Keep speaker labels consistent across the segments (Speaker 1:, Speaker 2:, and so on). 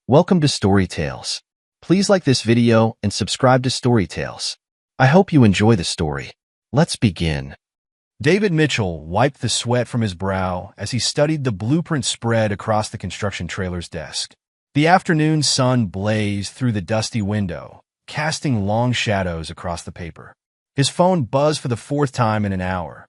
Speaker 1: Welcome to Storytales. Please like this video and subscribe to Storytales. I hope you enjoy the story. Let's begin.
Speaker 2: David Mitchell wiped the sweat from his brow as he studied the blueprint spread across the construction trailer's desk. The afternoon sun blazed through the dusty window, casting long shadows across the paper. His phone buzzed for the fourth time in an hour.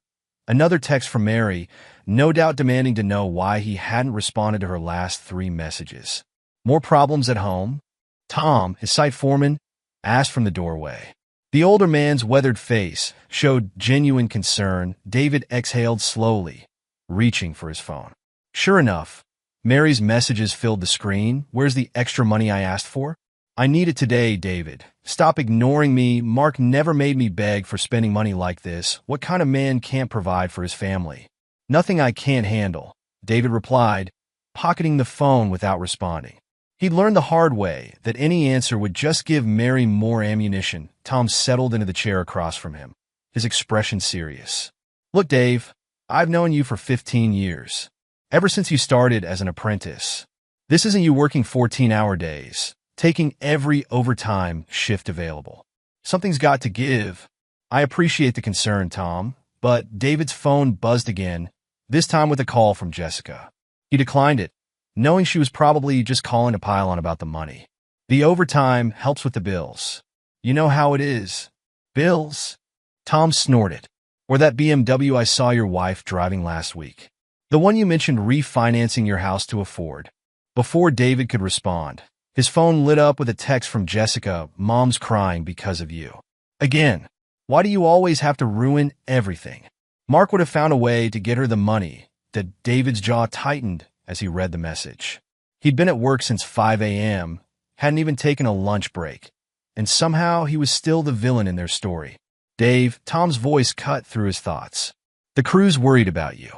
Speaker 2: Another text from Mary, no doubt demanding to know why he hadn't responded to her last 3 messages. More problems at home? Tom, his site foreman, asked from the doorway. The older man's weathered face showed genuine concern. David exhaled slowly, reaching for his phone. Sure enough, Mary's messages filled the screen. Where's the extra money I asked for? I need it today, David. Stop ignoring me. Mark never made me beg for spending money like this. What kind of man can't provide for his family? Nothing I can't handle, David replied, pocketing the phone without responding. He'd learned the hard way that any answer would just give Mary more ammunition. Tom settled into the chair across from him, his expression serious. Look, Dave, I've known you for 15 years. Ever since you started as an apprentice. This isn't you working 14-hour days, taking every overtime shift available. Something's got to give. I appreciate the concern, Tom, but David's phone buzzed again, this time with a call from Jessica. He declined it, knowing she was probably just calling to pile on about the money. The overtime helps with the bills. You know how it is. Bills? Tom snorted. Or that BMW I saw your wife driving last week. The one you mentioned refinancing your house to afford. Before David could respond, his phone lit up with a text from Jessica. Mom's crying because of you. Again, why do you always have to ruin everything? Mark would have found a way to get her the money. That David's jaw tightened as he read the message. He'd been at work since 5 a.m., hadn't even taken a lunch break, and somehow he was still the villain in their story. Dave, Tom's voice cut through his thoughts. The crew's worried about you.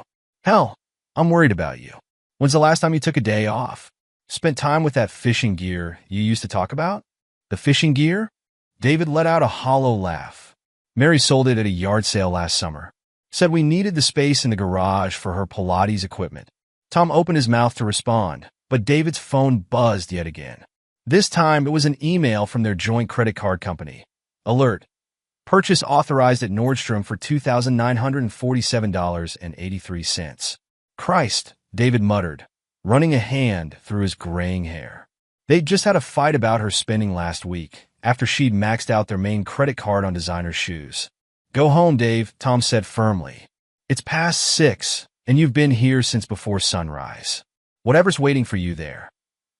Speaker 2: Hell, I'm worried about you. When's the last time you took a day off? Spent time with that fishing gear you used to talk about? The fishing gear? David let out a hollow laugh. Mary sold it at a yard sale last summer. Said we needed the space in the garage for her Pilates equipment. Tom opened his mouth to respond, but David's phone buzzed yet again. This time, it was an email from their joint credit card company. Alert. Purchase authorized at Nordstrom for $2,947.83. Christ, David muttered, running a hand through his graying hair. They'd just had a fight about her spending last week, after she'd maxed out their main credit card on designer shoes. Go home, Dave, Tom said firmly. It's past 6. And you've been here since before sunrise. Whatever's waiting for you there.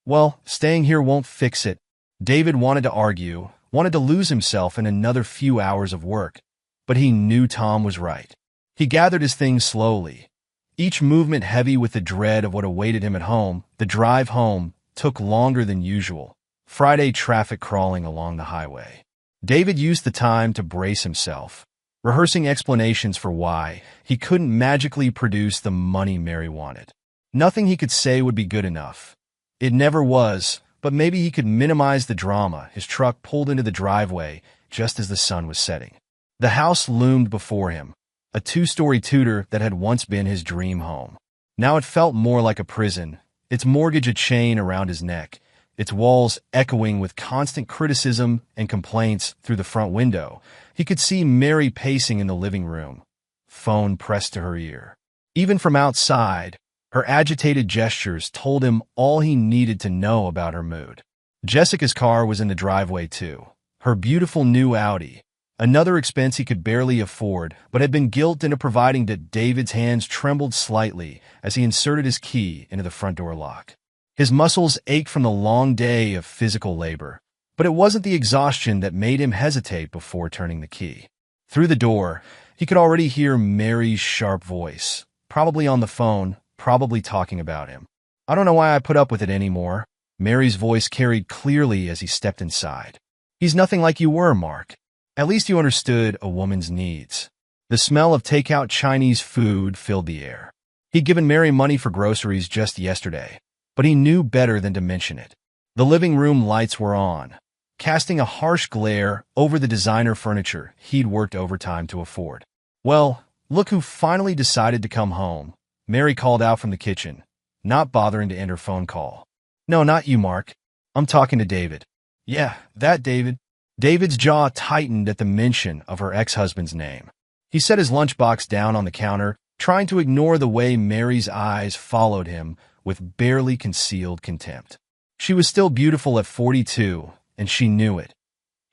Speaker 2: Well, staying here won't fix it. David wanted to argue, wanted to lose himself in another few hours of work, but he knew Tom was right. He gathered his things slowly, each movement heavy with the dread of what awaited him at home. The drive home took longer than usual, Friday traffic crawling along the highway. David used the time to brace himself, rehearsing explanations for why he couldn't magically produce the money Mary wanted. Nothing he could say would be good enough. It never was, but maybe he could minimize the drama. His truck pulled into the driveway just as the sun was setting. The house loomed before him, a 2-story Tudor that had once been his dream home. Now it felt more like a prison, its mortgage a chain around his neck, its walls echoing with constant criticism and complaints. Through the front window, he could see Mary pacing in the living room, phone pressed to her ear. Even from outside, her agitated gestures told him all he needed to know about her mood. Jessica's car was in the driveway too, her beautiful new Audi, another expense he could barely afford but had been guilted into providing. That David's hands trembled slightly as he inserted his key into the front door lock. His muscles ached from the long day of physical labor, but it wasn't the exhaustion that made him hesitate before turning the key. Through the door, he could already hear Mary's sharp voice, probably on the phone, probably talking about him. I don't know why I put up with it anymore. Mary's voice carried clearly as he stepped inside. He's nothing like you were, Mark. At least you understood a woman's needs. The smell of takeout Chinese food filled the air. He'd given Mary money for groceries just yesterday, but he knew better than to mention it. The living room lights were on, casting a harsh glare over the designer furniture he'd worked overtime to afford. Well, look who finally decided to come home, Mary called out from the kitchen, not bothering to end her phone call. No, not you, Mark. I'm talking to David. Yeah, that David. David's jaw tightened at the mention of her ex-husband's name. He set his lunchbox down on the counter, trying to ignore the way Mary's eyes followed him with barely concealed contempt. She was still beautiful at 42, and she knew it.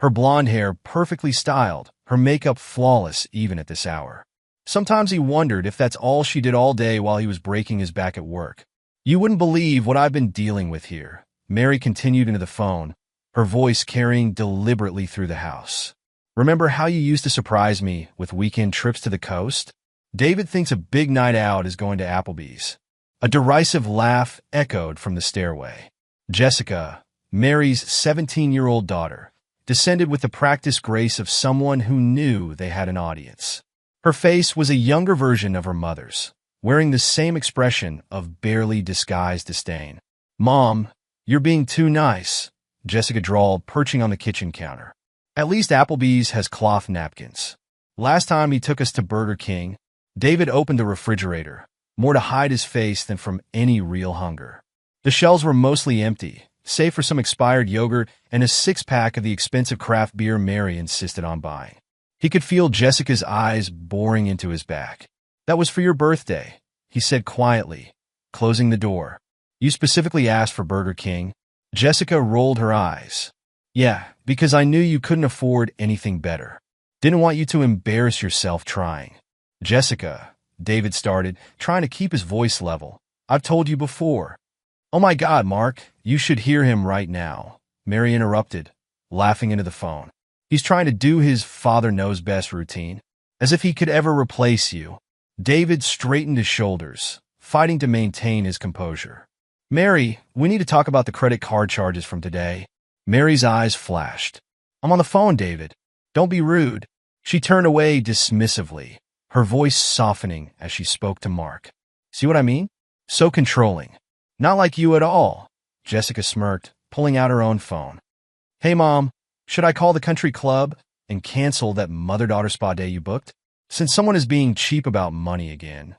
Speaker 2: Her blonde hair perfectly styled, her makeup flawless even at this hour. Sometimes he wondered if that's all she did all day while he was breaking his back at work. You wouldn't believe what I've been dealing with here, Mary continued into the phone, her voice carrying deliberately through the house. Remember how you used to surprise me with weekend trips to the coast? David thinks a big night out is going to Applebee's. A derisive laugh echoed from the stairway. Jessica, Mary's 17-year-old daughter, descended with the practiced grace of someone who knew they had an audience. Her face was a younger version of her mother's, wearing the same expression of barely disguised disdain. "Mom, you're being too nice," Jessica drawled, perching on the kitchen counter. "At least Applebee's has cloth napkins. Last time he took us to Burger King, David opened the refrigerator, more to hide his face than from any real hunger. The shelves were mostly empty, save for some expired yogurt and a six-pack of the expensive craft beer Mary insisted on buying. He could feel Jessica's eyes boring into his back. "That was for your birthday," he said quietly, closing the door. "You specifically asked for Burger King?" Jessica rolled her eyes. "Yeah, because I knew you couldn't afford anything better. Didn't want you to embarrass yourself trying." "Jessica," David started, trying to keep his voice level. "I've told you before." "Oh my God, Mark, you should hear him right now," Mary interrupted, laughing into the phone. "He's trying to do his father-knows-best routine, as if he could ever replace you." David straightened his shoulders, fighting to maintain his composure. "Mary, we need to talk about the credit card charges from today." Mary's eyes flashed. "I'm on the phone, David. Don't be rude." She turned away dismissively, her voice softening as she spoke to Mark. "See what I mean? So controlling. Not like you at all." Jessica smirked, pulling out her own phone. "Hey, Mom, should I call the country club and cancel that mother-daughter spa day you booked? Since someone is being cheap about money again."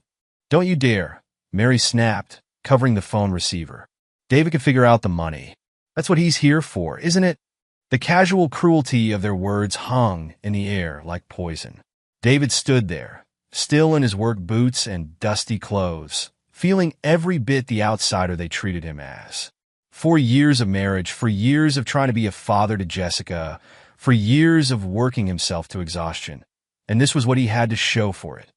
Speaker 2: "Don't you dare," Mary snapped, covering the phone receiver. "David could figure out the money. That's what he's here for, isn't it?" The casual cruelty of their words hung in the air like poison. David stood there, still in his work boots and dusty clothes, feeling every bit the outsider they treated him as. 4 years of marriage, for years of trying to be a father to Jessica, for years of working himself to exhaustion, and this was what he had to show for it.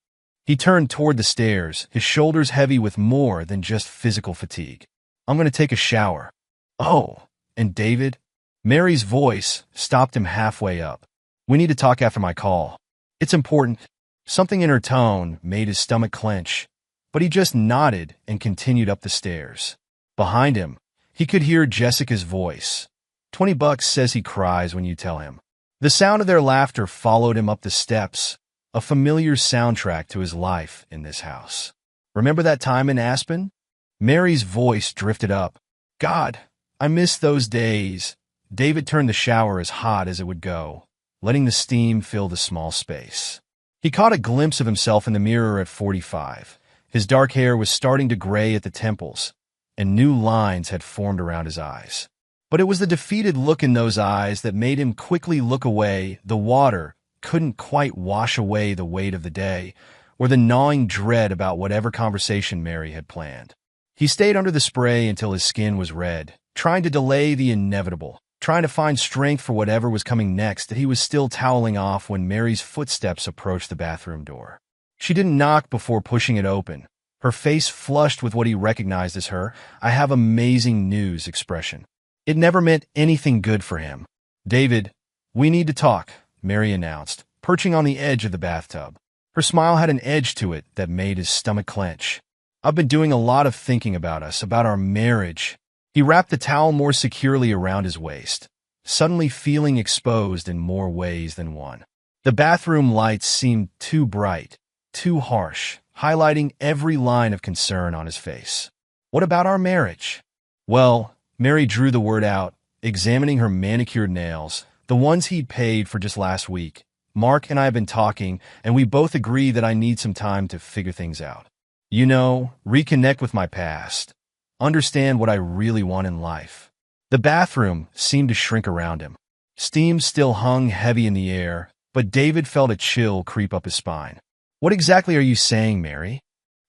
Speaker 2: He turned toward the stairs, his shoulders heavy with more than just physical fatigue. "I'm going to take a shower." "Oh, and David?" Mary's voice stopped him halfway up. "We need to talk after my call. It's important." Something in her tone made his stomach clench, but he just nodded and continued up the stairs. Behind him, he could hear Jessica's voice. $20 says he cries when you tell him." The sound of their laughter followed him up the steps, a familiar soundtrack to his life in this house. "Remember that time in Aspen?" Mary's voice drifted up. "God, I miss those days." David turned the shower as hot as it would go, letting the steam fill the small space. He caught a glimpse of himself in the mirror at 45. His dark hair was starting to gray at the temples, and new lines had formed around his eyes. But it was the defeated look in those eyes that made him quickly look away. The water couldn't quite wash away the weight of the day, or the gnawing dread about whatever conversation Mary had planned. He stayed under the spray until his skin was red, trying to delay the inevitable, trying to find strength for whatever was coming next. That he was still toweling off when Mary's footsteps approached the bathroom door. She didn't knock before pushing it open, her face flushed with what he recognized as her "I have amazing news" expression. It never meant anything good for him. "David, we need to talk," Mary announced, perching on the edge of the bathtub. Her smile had an edge to it that made his stomach clench. "I've been doing a lot of thinking about us, about our marriage." He wrapped the towel more securely around his waist, suddenly feeling exposed in more ways than one. The bathroom lights seemed too bright, too harsh, highlighting every line of concern on his face. "What about our marriage?" "Well," Mary drew the word out, examining her manicured nails, the ones he'd paid for just last week. "Mark and I have been talking, and we both agree that I need some time to figure things out. You know, reconnect with my past. Understand what I really want in life." The bathroom seemed to shrink around him. Steam still hung heavy in the air, but David felt a chill creep up his spine. "What exactly are you saying, Mary?"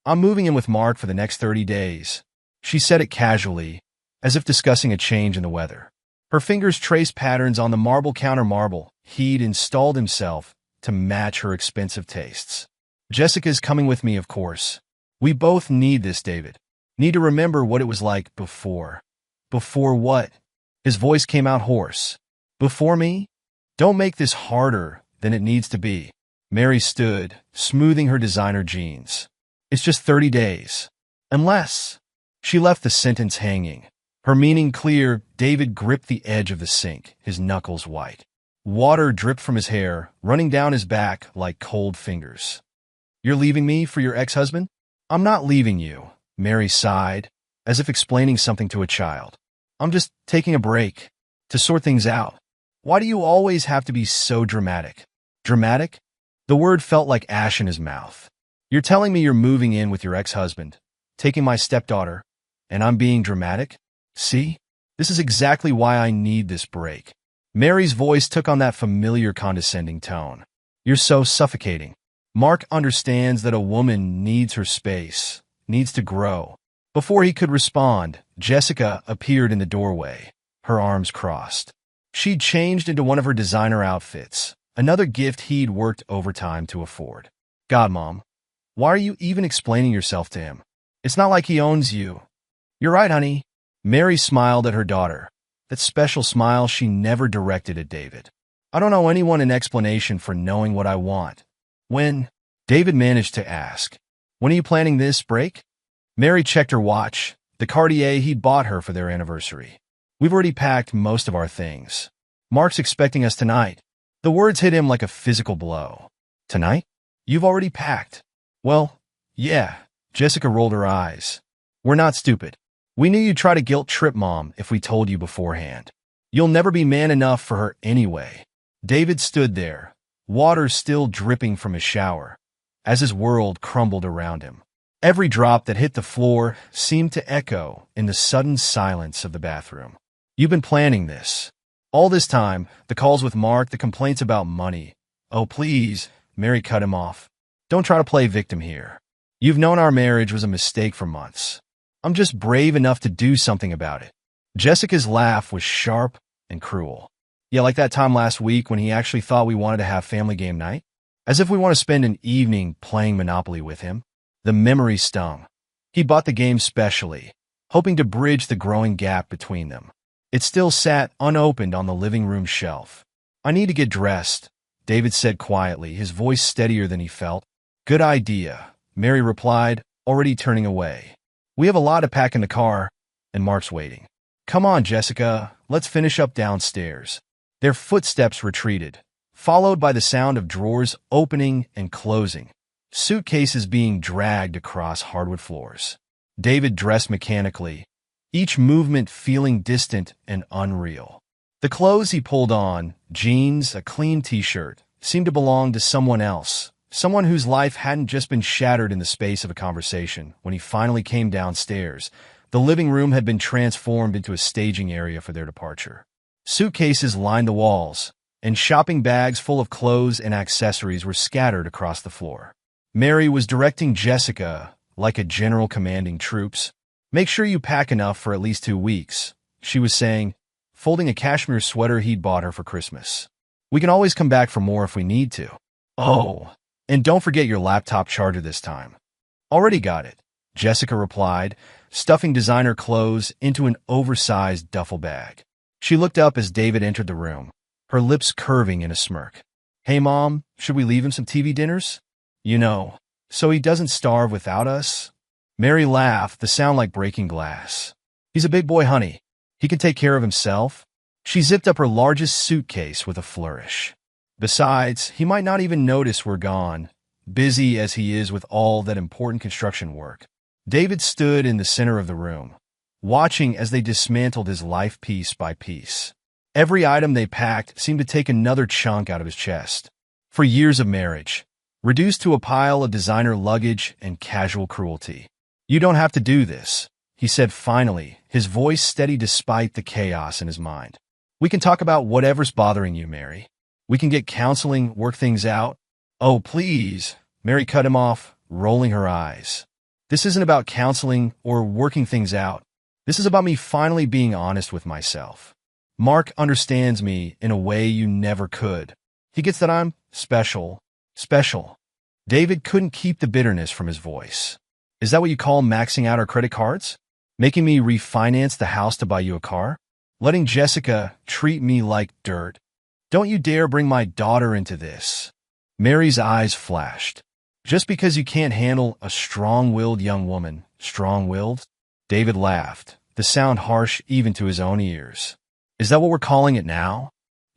Speaker 2: "I'm moving in with Mark for the next 30 days. She said it casually, as if discussing a change in the weather. Her fingers traced patterns on the marble counter. He'd installed himself to match her expensive tastes. "Jessica's coming with me, of course. We both need this, David. Need to remember what it was like before." "Before what?" His voice came out hoarse. "Before me? Don't make this harder than it needs to be." Mary stood, smoothing her designer jeans. "It's just 30 days. Unless—" She left the sentence hanging. Her meaning clear. David gripped the edge of the sink, his knuckles white. Water dripped from his hair, running down his back like cold fingers. "You're leaving me for your ex-husband?" "I'm not leaving you," Mary sighed, as if explaining something to a child. "I'm just taking a break to sort things out." "Why do you always have to be so dramatic?" "Dramatic?" The word felt like ash in his mouth. "You're telling me you're moving in with your ex-husband, taking my stepdaughter, and I'm being dramatic? See? This is exactly why I need this break." Mary's voice took on that familiar condescending tone. "You're so suffocating. Mark understands that a woman needs her space, needs to grow." Before he could respond, Jessica appeared in the doorway, her arms crossed. She'd changed into one of her designer outfits, another gift he'd worked overtime to afford. "God, Mom, why are you even explaining yourself to him? It's not like he owns you." "You're right, honey." Mary smiled at her daughter, that special smile she never directed at David. "I don't owe anyone an explanation for knowing what I want." "When?" David managed to ask. "When are you planning this break?" Mary checked her watch, the Cartier he'd bought her for their anniversary. "We've already packed most of our things. Mark's expecting us tonight." The words hit him like a physical blow. "Tonight? You've already packed?" "Well, yeah." Jessica rolled her eyes. "We're not stupid. We knew you'd try to guilt-trip Mom if we told you beforehand. You'll never be man enough for her anyway." David stood there, water still dripping from his shower, as his world crumbled around him. Every drop that hit the floor seemed to echo in the sudden silence of the bathroom. "You've been planning this. All this time, the calls with Mark, the complaints about money." "Oh, please," Mary cut him off. "Don't try to play victim here. You've known our marriage was a mistake for months. I'm just brave enough to do something about it." Jessica's laugh was sharp and cruel. "Yeah, like that time last week when he actually thought we wanted to have family game night? As if we want to spend an evening playing Monopoly with him." The memory stung. He bought the game specially, hoping to bridge the growing gap between them. It still sat unopened on the living room shelf. "I need to get dressed," David said quietly, his voice steadier than he felt. "Good idea," Mary replied, already turning away. "We have a lot to pack in the car, and Mark's waiting." "Come on, Jessica, let's finish up downstairs." Their footsteps retreated, followed by the sound of drawers opening and closing, suitcases being dragged across hardwood floors. David dressed mechanically, each movement feeling distant and unreal. The clothes he pulled on, jeans, a clean t-shirt, seemed to belong to someone else, someone whose life hadn't just been shattered in the space of a conversation. When he finally came downstairs, the living room had been transformed into a staging area for their departure. Suitcases lined the walls, and shopping bags full of clothes and accessories were scattered across the floor. Mary was directing Jessica like a general commanding troops. "Make sure you pack enough for at least 2 weeks," she was saying, folding a cashmere sweater he'd bought her for Christmas. "We can always come back for more if we need to. Oh, and don't forget your laptop charger this time." "Already got it," Jessica replied, stuffing designer clothes into an oversized duffel bag. She looked up as David entered the room, her lips curving in a smirk. "Hey, Mom, should we leave him some TV dinners? You know, so he doesn't starve without us?" Mary laughed, the sound like breaking glass. "He's a big boy, honey. He can take care of himself." She zipped up her largest suitcase with a flourish. "Besides, he might not even notice we're gone, busy as he is with all that important construction work." David stood in the center of the room, watching as they dismantled his life piece by piece. Every item they packed seemed to take another chunk out of his chest. For years of marriage, reduced to a pile of designer luggage and casual cruelty. "You don't have to do this," he said finally, his voice steady despite the chaos in his mind. "We can talk about whatever's bothering you, Mary. We can get counseling, work things out." "Oh, please." Mary cut him off, rolling her eyes. "This isn't about counseling or working things out. This is about me finally being honest with myself. Mark understands me in a way you never could. He gets that I'm special. Special." David couldn't keep the bitterness from his voice. "Is that what you call maxing out our credit cards? Making me refinance the house to buy you a car? Letting Jessica treat me like dirt? Don't you dare bring my daughter into this." Mary's eyes flashed. "Just because you can't handle a strong-willed young woman, strong-willed?" David laughed, the sound harsh even to his own ears. "Is that what we're calling it now?"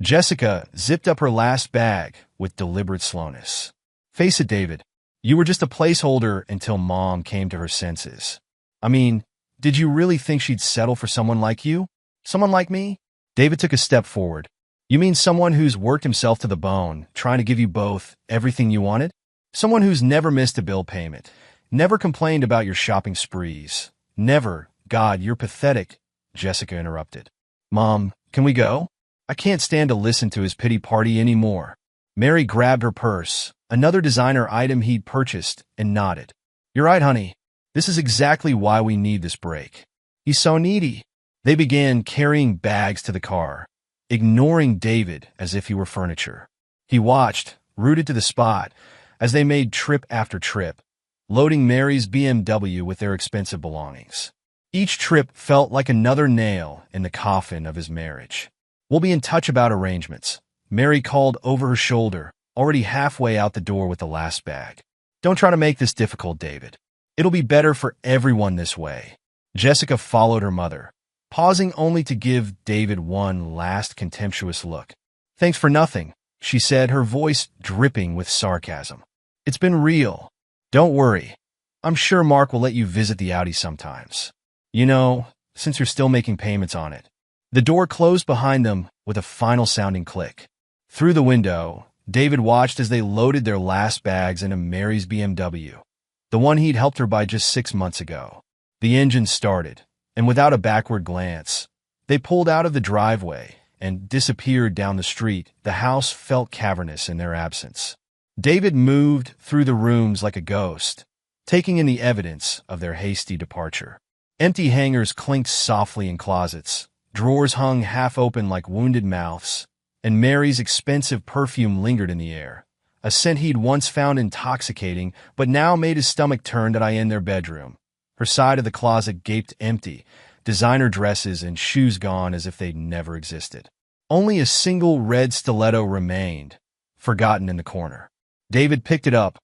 Speaker 2: Jessica zipped up her last bag with deliberate slowness. "Face it, David. You were just a placeholder until Mom came to her senses. I mean, did you really think she'd settle for someone like you? Someone like me?" David took a step forward. "You mean someone who's worked himself to the bone, trying to give you both everything you wanted? Someone who's never missed a bill payment, never complained about your shopping sprees, never—" "God, you're pathetic," Jessica interrupted. "Mom, can we go? I can't stand to listen to his pity party anymore." Mary grabbed her purse, another designer item he'd purchased, and nodded. "You're right, honey. This is exactly why we need this break. He's so needy." They began carrying bags to the car, ignoring David as if he were furniture. He watched, rooted to the spot, as they made trip after trip, loading Mary's BMW with their expensive belongings. Each trip felt like another nail in the coffin of his marriage. "We'll be in touch about arrangements," Mary called over her shoulder, already halfway out the door with the last bag. "Don't try to make this difficult, David. It'll be better for everyone this way." Jessica followed her mother, pausing only to give David one last contemptuous look. "Thanks for nothing," she said, her voice dripping with sarcasm. "It's been real. Don't worry. I'm sure Mark will let you visit the Audi sometimes. You know, since you're still making payments on it." The door closed behind them with a final sounding click. Through the window, David watched as they loaded their last bags into Mary's BMW, the one he'd helped her buy just 6 months ago. The engine started, and without a backward glance, they pulled out of the driveway and disappeared down the street. The house felt cavernous in their absence. David moved through the rooms like a ghost, taking in the evidence of their hasty departure. Empty hangers clinked softly in closets, drawers hung half open like wounded mouths, and Mary's expensive perfume lingered in the air, a scent he'd once found intoxicating but now made his stomach turn to in their bedroom. Her side of the closet gaped empty, designer dresses and shoes gone as if they'd never existed. Only a single red stiletto remained, forgotten in the corner. David picked it up,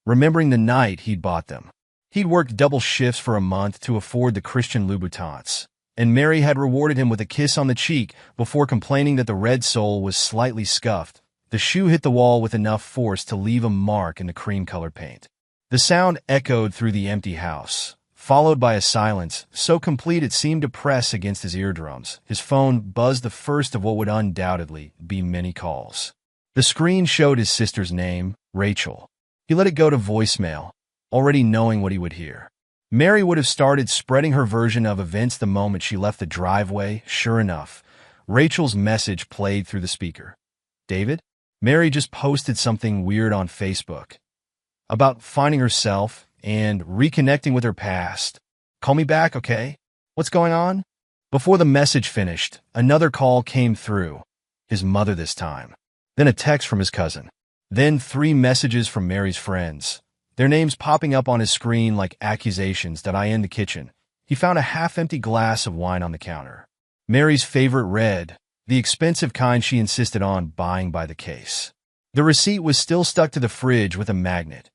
Speaker 2: remembering the night he'd bought them. He'd worked double shifts for a month to afford the Christian Louboutins, and Mary had rewarded him with a kiss on the cheek before complaining that the red sole was slightly scuffed. The shoe hit the wall with enough force to leave a mark in the cream-colored paint. The sound echoed through the empty house, followed by a silence so complete it seemed to press against his eardrums. His phone buzzed, the first of what would undoubtedly be many calls. The screen showed his sister's name, Rachel. He let it go to voicemail, already knowing what he would hear. Mary would have started spreading her version of events the moment she left the driveway. Sure enough, Rachel's message played through the speaker. "David? Mary just posted something weird on Facebook about finding herself and reconnecting with her past. Call me back, okay? What's going on?" Before the message finished, another call came through, his mother this time. Then a text from his cousin. Then 3 messages from Mary's friends, their names popping up on his screen like accusations that in the kitchen. He found a half-empty glass of wine on the counter. Mary's favorite red, the expensive kind she insisted on buying by the case. The receipt was still stuck to the fridge with a magnet.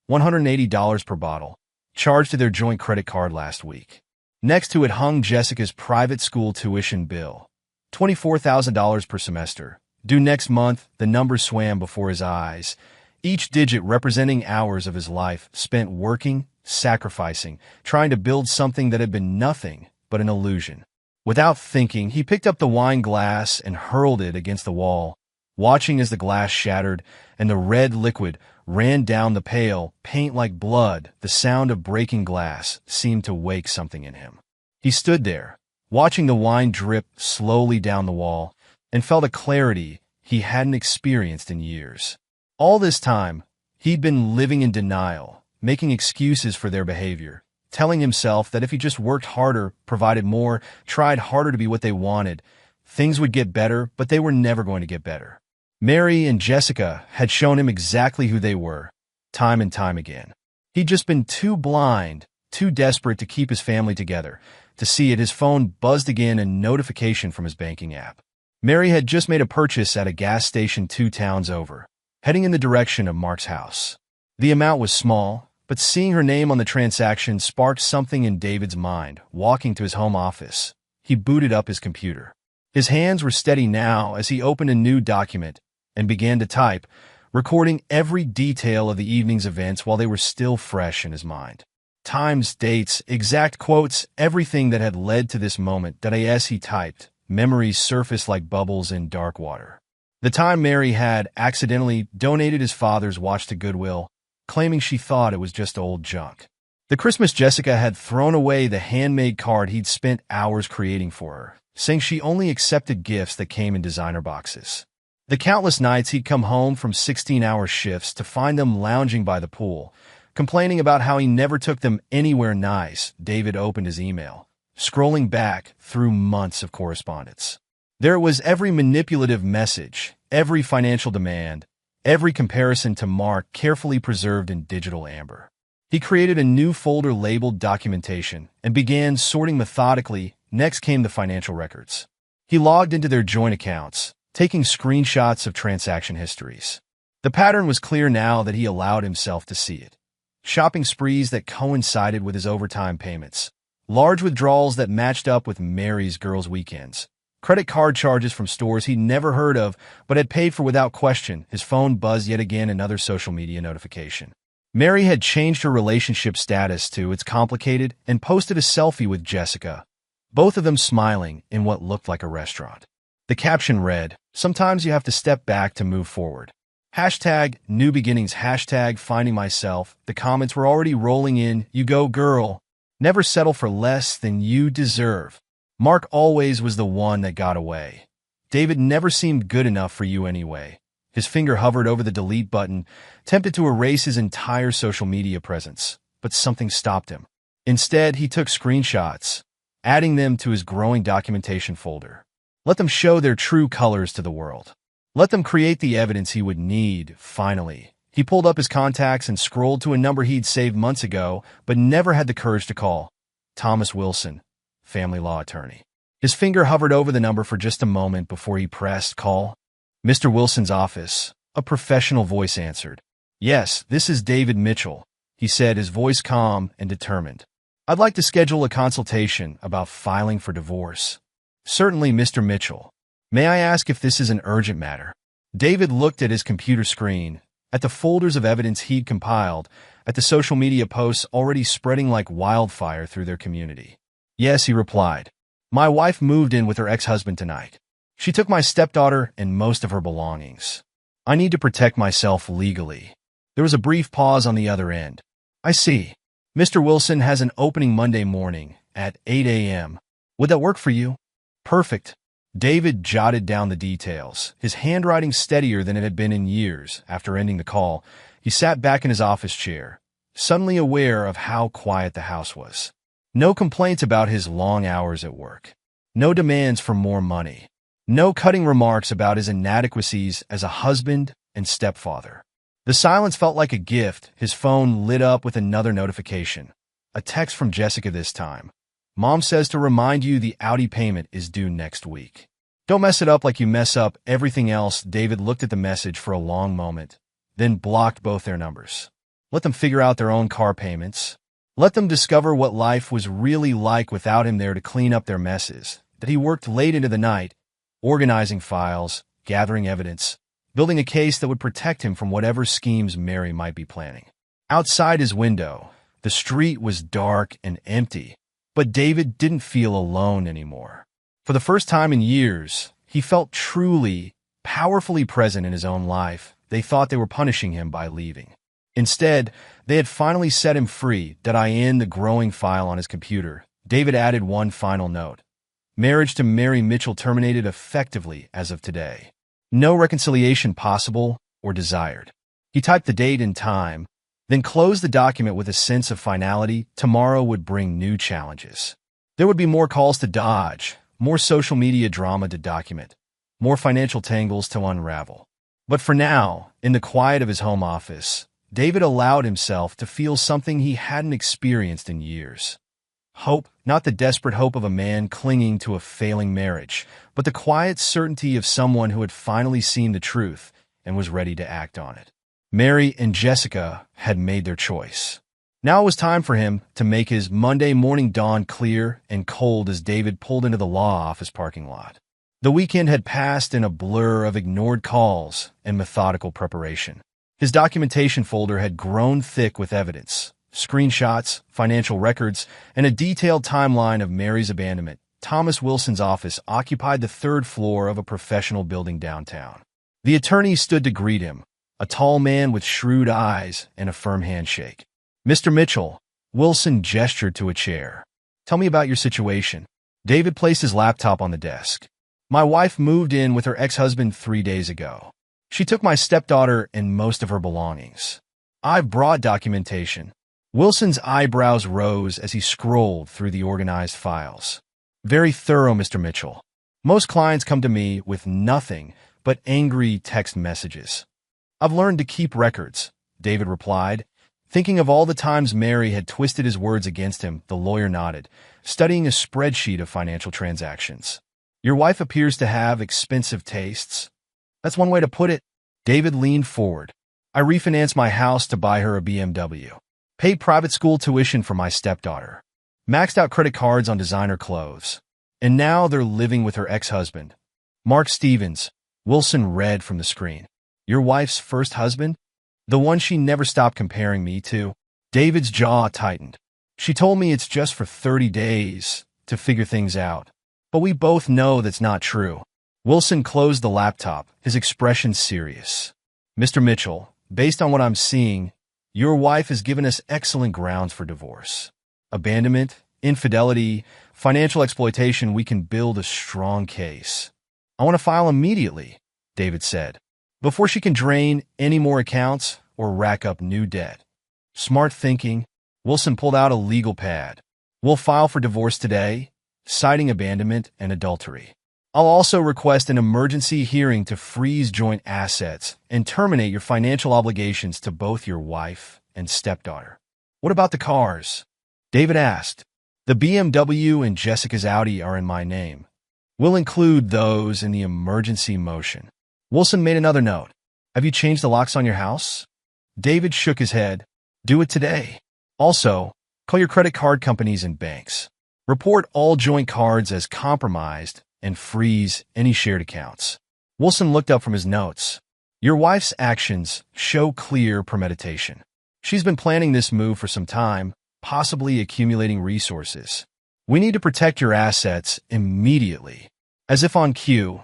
Speaker 2: $180 per bottle, charged to their joint credit card last week. Next to it hung Jessica's private school tuition bill, $24,000 per semester. Due next month. The numbers swam before his eyes, each digit representing hours of his life spent working, sacrificing, trying to build something that had been nothing but an illusion. Without thinking, he picked up the wine glass and hurled it against the wall, watching as the glass shattered and the red liquid ran down the pale, paint like blood. The sound of breaking glass seemed to wake something in him. He stood there, watching the wine drip slowly down the wall, and felt a clarity he hadn't experienced in years. All this time, he'd been living in denial, making excuses for their behavior, telling himself that if he just worked harder, provided more, tried harder to be what they wanted, things would get better, but they were never going to get better. Mary and Jessica had shown him exactly who they were, time and time again. He'd just been too blind, too desperate to keep his family together. To see it, his phone buzzed again, a notification from his banking app. Mary had just made a purchase at a gas station 2 towns over, heading in the direction of Mark's house. The amount was small, but seeing her name on the transaction sparked something in David's mind. Walking to his home office, he booted up his computer. His hands were steady now as he opened a new document and began to type, recording every detail of the evening's events while they were still fresh in his mind. Times, dates, exact quotes, everything that had led to this moment. That as he typed, memories surfaced like bubbles in dark water. The time Mary had accidentally donated his father's watch to Goodwill, claiming she thought it was just old junk. The Christmas Jessica had thrown away the handmade card he'd spent hours creating for her, saying she only accepted gifts that came in designer boxes. The countless nights he'd come home from 16-hour shifts to find them lounging by the pool, complaining about how he never took them anywhere nice. David opened his email, scrolling back through months of correspondence. There was every manipulative message, every financial demand, every comparison to Mark carefully preserved in digital amber. He created a new folder labeled Documentation and began sorting methodically. Next came the financial records. He logged into their joint accounts, taking screenshots of transaction histories. The pattern was clear now that he allowed himself to see it. Shopping sprees that coincided with his overtime payments, large withdrawals that matched up with Mary's girls' weekends, credit card charges from stores he'd never heard of but had paid for without question. His phone buzzed yet again, another social media notification. Mary had changed her relationship status to "It's complicated" and posted a selfie with Jessica, both of them smiling in what looked like a restaurant. The caption read, "Sometimes you have to step back to move forward. Hashtag new beginnings, hashtag finding myself." The comments were already rolling in. "You go, girl. Never settle for less than you deserve. Mark always was the one that got away. David never seemed good enough for you anyway." His finger hovered over the delete button, tempted to erase his entire social media presence, but something stopped him. Instead, he took screenshots, adding them to his growing documentation folder. Let them show their true colors to the world. Let them create the evidence he would need. Finally, he pulled up his contacts and scrolled to a number he'd saved months ago, but never had the courage to call. Thomas Wilson, family law attorney. His finger hovered over the number for just a moment before he pressed call. Mr. Wilson's office, a professional voice answered. "Yes, this is David Mitchell," he said, his voice calm and determined. "I'd like to schedule a consultation about filing for divorce." "Certainly, Mr. Mitchell. May I ask if this is an urgent matter?" David looked at his computer screen, at the folders of evidence he'd compiled, at the social media posts already spreading like wildfire through their community. "Yes," he replied. "My wife moved in with her ex-husband tonight. She took my stepdaughter and most of her belongings. I need to protect myself legally." There was a brief pause on the other end. "I see. Mr. Wilson has an opening Monday morning at 8 a.m. Would that work for you?" "Perfect." David jotted down the details, his handwriting steadier than it had been in years. After ending the call, he sat back in his office chair, suddenly aware of how quiet the house was. No complaints about his long hours at work. No demands for more money. No cutting remarks about his inadequacies as a husband and stepfather. The silence felt like a gift. His phone lit up with another notification. A text from Jessica this time. "Mom says to remind you the Audi payment is due next week. Don't mess it up like you mess up everything else." David looked at the message for a long moment, then blocked both their numbers. Let them figure out their own car payments. Let them discover what life was really like without him there to clean up their messes. That he worked late into the night, organizing files, gathering evidence, building a case that would protect him from whatever schemes Mary might be planning. Outside his window, the street was dark and empty, but David didn't feel alone anymore. For the first time in years, he felt truly, powerfully present in his own life. They thought they were punishing him by leaving. Instead, they had finally set him free. In the growing file on his computer, David added one final note. Marriage to Mary Mitchell terminated effectively as of today. No reconciliation possible or desired. He typed the date and time, then closed the document with a sense of finality. Tomorrow would bring new challenges. There would be more calls to dodge, more social media drama to document, more financial tangles to unravel. But for now, in the quiet of his home office, David allowed himself to feel something he hadn't experienced in years. Hope, not the desperate hope of a man clinging to a failing marriage, but the quiet certainty of someone who had finally seen the truth and was ready to act on it. Mary and Jessica had made their choice. Now it was time for him to make his Monday morning dawn clear and cold as David pulled into the law office parking lot. The weekend had passed in a blur of ignored calls and methodical preparation. His documentation folder had grown thick with evidence, screenshots, financial records, and a detailed timeline of Mary's abandonment. Thomas Wilson's office occupied the third floor of a professional building downtown. The attorney stood to greet him, a tall man with shrewd eyes and a firm handshake. "Mr. Mitchell," Wilson gestured to a chair. "Tell me about your situation." David placed his laptop on the desk. "My wife moved in with her ex-husband 3 days ago. She took my stepdaughter and most of her belongings. I've brought documentation." Wilson's eyebrows rose as he scrolled through the organized files. "Very thorough, Mr. Mitchell. Most clients come to me with nothing but angry text messages." "I've learned to keep records," David replied. Thinking of all the times Mary had twisted his words against him, the lawyer nodded, studying a spreadsheet of financial transactions. "Your wife appears to have expensive tastes." "That's one way to put it." David leaned forward. "I refinanced my house to buy her a BMW. Paid private school tuition for my stepdaughter. Maxed out credit cards on designer clothes. And now they're living with her ex-husband. Mark Stevens," Wilson read from the screen. "Your wife's first husband? The one she never stopped comparing me to?" David's jaw tightened. "She told me it's just for 30 days to figure things out. But we both know that's not true." Wilson closed the laptop, his expression serious. "Mr. Mitchell, based on what I'm seeing, your wife has given us excellent grounds for divorce. Abandonment, infidelity, financial exploitation. We can build a strong case." "I want to file immediately," David said, "before she can drain any more accounts or rack up new debt." "Smart thinking." Wilson pulled out a legal pad. "We'll file for divorce today, citing abandonment and adultery. I'll also request an emergency hearing to freeze joint assets and terminate your financial obligations to both your wife and stepdaughter." "What about the cars?" David asked. "The BMW and Jessica's Audi are in my name. We'll include those in the emergency motion." Wilson made another note. "Have you changed the locks on your house?" David shook his head. "Do it today. Also, call your credit card companies and banks. Report all joint cards as compromised and freeze any shared accounts." Wilson looked up from his notes. "Your wife's actions show clear premeditation. She's been planning this move for some time, possibly accumulating resources. We need to protect your assets immediately." As if on cue,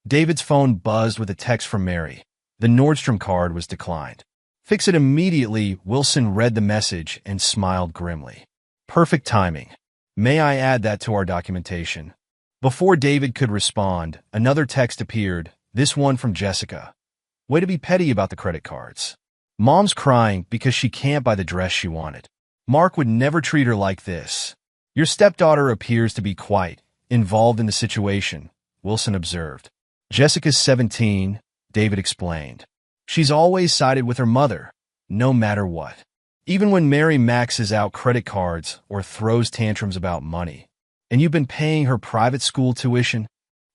Speaker 2: David's phone buzzed with a text from Mary. The Nordstrom card was declined. "Fix it immediately." Wilson read the message and smiled grimly. "Perfect timing. May I add that to our documentation?" Before David could respond, another text appeared, this one from Jessica. "Way to be petty about the credit cards. Mom's crying because she can't buy the dress she wanted. Mark would never treat her like this. Your stepdaughter appears to be quite involved in the situation," Wilson observed. "Jessica's 17, David explained. She's always sided with her mother, no matter what. Even when Mary maxes out credit cards or throws tantrums about money. And you've been paying her private school tuition?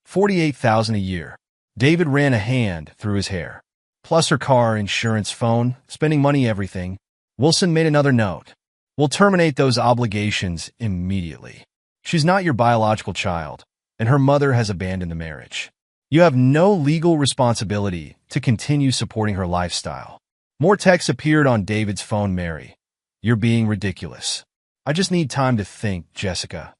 Speaker 2: $48,000 a year." David ran a hand through his hair. "Plus her car, insurance, phone, spending money, everything." Wilson made another note. "We'll terminate those obligations immediately. She's not your biological child, and her mother has abandoned the marriage. You have no legal responsibility to continue supporting her lifestyle." More texts appeared on David's phone. "Mary, you're being ridiculous. I just need time to think, Jessica.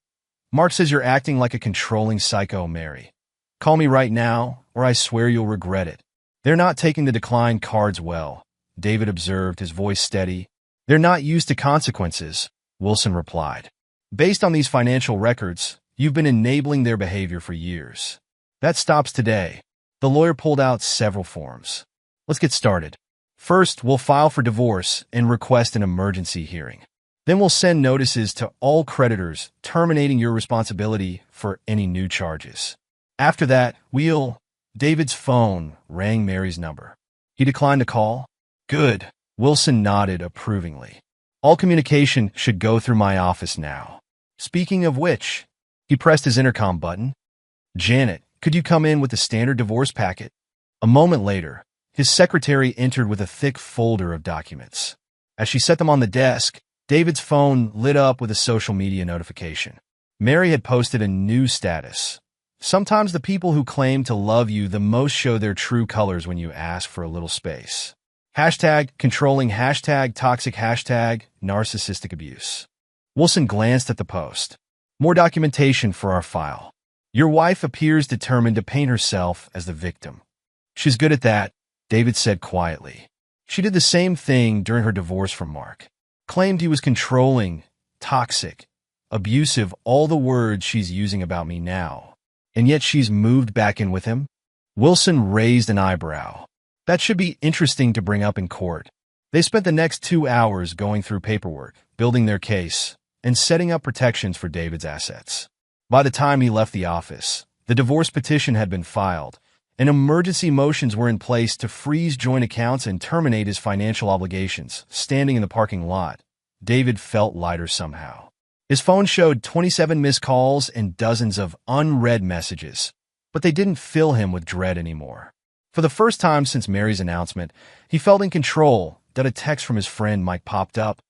Speaker 2: Mark says you're acting like a controlling psycho, Mary. Call me right now, or I swear you'll regret it." "They're not taking the declined cards well," David observed, his voice steady. "They're not used to consequences," Wilson replied. "Based on these financial records, You've been enabling their behavior for years. That stops today. The lawyer pulled out several forms. Let's get started. First, we'll file for divorce and request an emergency hearing. Then we'll send notices to all creditors terminating your responsibility for any new charges. After that, David's phone rang Mary's number. He declined to call? Good. Wilson nodded approvingly. All communication should go through my office now. Speaking of which, he pressed his intercom button. Janet, could you come in with the standard divorce packet? A moment later, his secretary entered with a thick folder of documents. As she set them on the desk, David's phone lit up with a social media notification. Mary had posted a new status. Sometimes the people who claim to love you the most show their true colors when you ask for a little space. Hashtag controlling, hashtag toxic, hashtag narcissistic abuse. Wilson glanced at the post. More documentation for our file. Your wife appears determined to paint herself as the victim. She's good at that, David said quietly. She did the same thing during her divorce from Mark. Claimed he was controlling, toxic, abusive, all the words she's using about me now. And yet she's moved back in with him? Wilson raised an eyebrow. That should be interesting to bring up in court. They spent the next 2 hours going through paperwork, building their case, and setting up protections for David's assets. By the time he left the office, the divorce petition had been filed, and emergency motions were in place to freeze joint accounts and terminate his financial obligations. Standing in the parking lot, David felt lighter somehow. His phone showed 27 missed calls and dozens of unread messages, but they didn't fill him with dread anymore. For the first time since Mary's announcement, he felt in control that a text from his friend Mike popped up.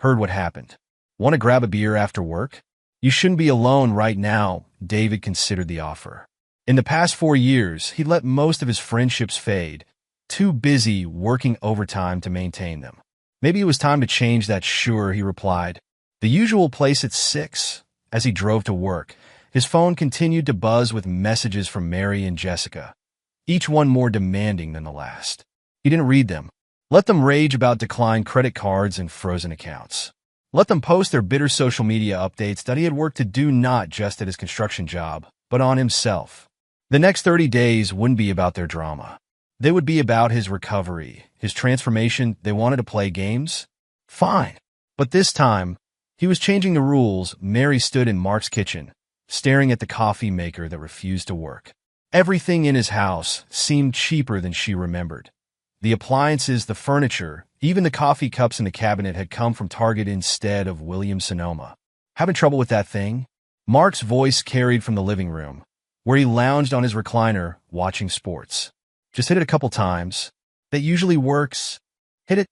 Speaker 2: Heard what happened. Want to grab a beer after work? You shouldn't be alone right now, David considered the offer. In the past 4 years, he'd let most of his friendships fade, too busy working overtime to maintain them. Maybe it was time to change that. Sure, he replied. The usual place at 6. As he drove to work, his phone continued to buzz with messages from Mary and Jessica, each one more demanding than the last. He didn't read them. Let them rage about declined credit cards and frozen accounts. Let them post their bitter social media updates that he had work to do not just at his construction job, but on himself. The next 30 days wouldn't be about their drama. They would be about his recovery, his transformation. They wanted to play games? Fine. But this time, he was changing the rules. Mary stood in Mark's kitchen, staring at the coffee maker that refused to work. Everything in his house seemed cheaper than she remembered. The appliances, the furniture, even the coffee cups in the cabinet had come from Target instead of Williams-Sonoma. Having trouble with that thing? Mark's voice carried from the living room, where he lounged on his recliner, watching sports. Just hit it a couple times. That usually works. Hit it.